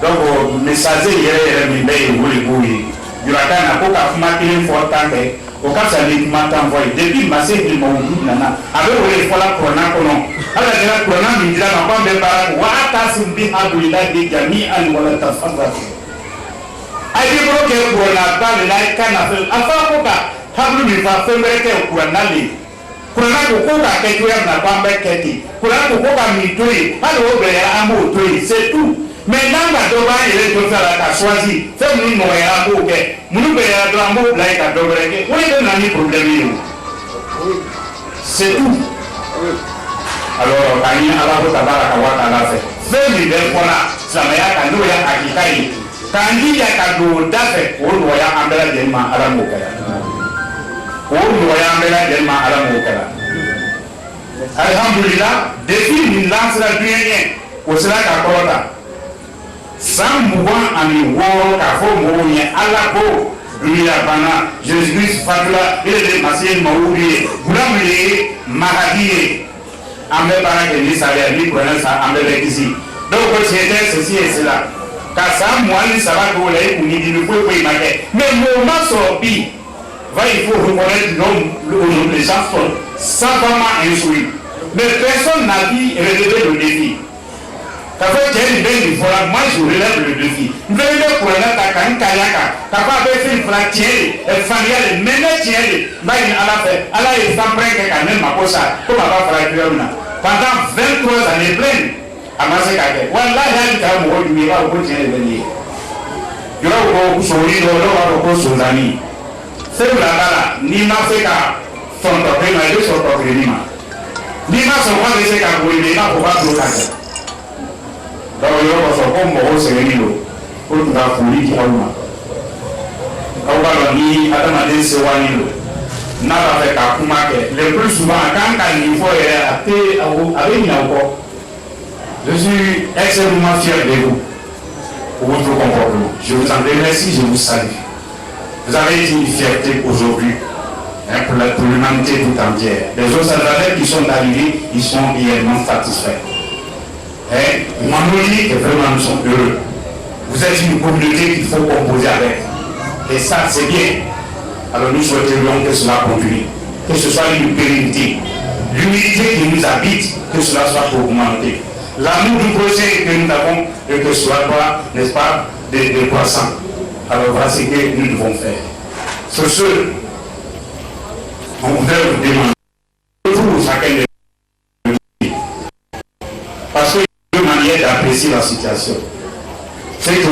[SPEAKER 2] Donc, messager hier mi bay wuli wuli jurata na ko ka fuma kilin fo tanke o ka sa ni ma tan voy depuis masse ni mo nana abe wole fo la corona kono ala dira corona mi dira na ko be bara wa tasim bi hablillahi jami'an wa la tafarraqu ay bi bro ke corona ba le lai kana fe afa ko ka hablu mi fa fe mereke corona li corona ko ka ke tuya na ba be keti corona ko ka mi toyi ala o be ya amu toyi c'est tout. Mais dans la doba, il est tout à la choisi. C'est nous nous à bouquet. Nous nous à l'amour like à dobreke. Oui, on a mis problème. C'est tout. Alors, quand il y a la route à la fait. Fais l'idée pour la Samaya Kano ya Akikai. Quand il y a Kano d'affaires, on doit y amener des mains à la mouka. On doit y amener des mains à la mouka. Alhamdulillah, depuis une lance la bien, au cela qu'à Corota. Sans mouvement à mi-wall, qu'à faux mouvement, à la peau, lui la bana, Jésus-Christ, Fatula, et les machines m'ont oublié, Boulamé, Maradi, Amé Barak, Nissalia, Librana, Amé ici. Donc, c'était ceci et cela. Car ça, moi, ça va couler, ou n'y ne peut pas imaginer. Mais le moment sorti, il faut reconnaître l'homme, les gens sont savamment instruits. Mais personne n'a dit relever le défi. Quand moi je relève le défi. Nous devons pour un kayaka. Quand on fait une frontière, familiale, ménagère, Allah est sans prêt quand même ma poche. Comme on va faire pendant 23 années pleines. À Massekake. Voilà, il y a un mot du miroir au quotidien de venir. Il y a un sourire au cours de amis. C'est là, ni ma fait qu'à son toqué, mais je suis au toqué, ni ma. Ni ma se voit de ce qu'a voulu, mais pas pour pas tout casser. Donc, il y a un peu de monde, c'est venu, pour tout à folie qui a eu. Quand on va ni à demander ce wanilo, n'a pas fait qu'à Kumake. Le plus souvent, quand il faut aller avec une encore. Je suis extrêmement fier de vous pour votre comportement. Je vous en remercie, je vous salue. Vous avez été une fierté aujourd'hui pour l'humanité tout entière. Les autres salvadores qui sont arrivés, ils sont réellement satisfaits. Manoli et vraiment nous sommes heureux. Vous êtes une communauté qu'il faut composer avec. Et ça, c'est bien. Alors nous souhaiterions que cela continue. Que ce soit une pérennité. L'humilité qui nous habite, que cela soit augmenté. L'amour du prochain que nous avons et que cela soit, n'est-ce pas, de croissant. Alors voilà ce que nous devons faire. Sur ce, on voudrait vous demander, vous, chacun de nous, parce qu'il y a une manière d'apprécier la situation. C'est que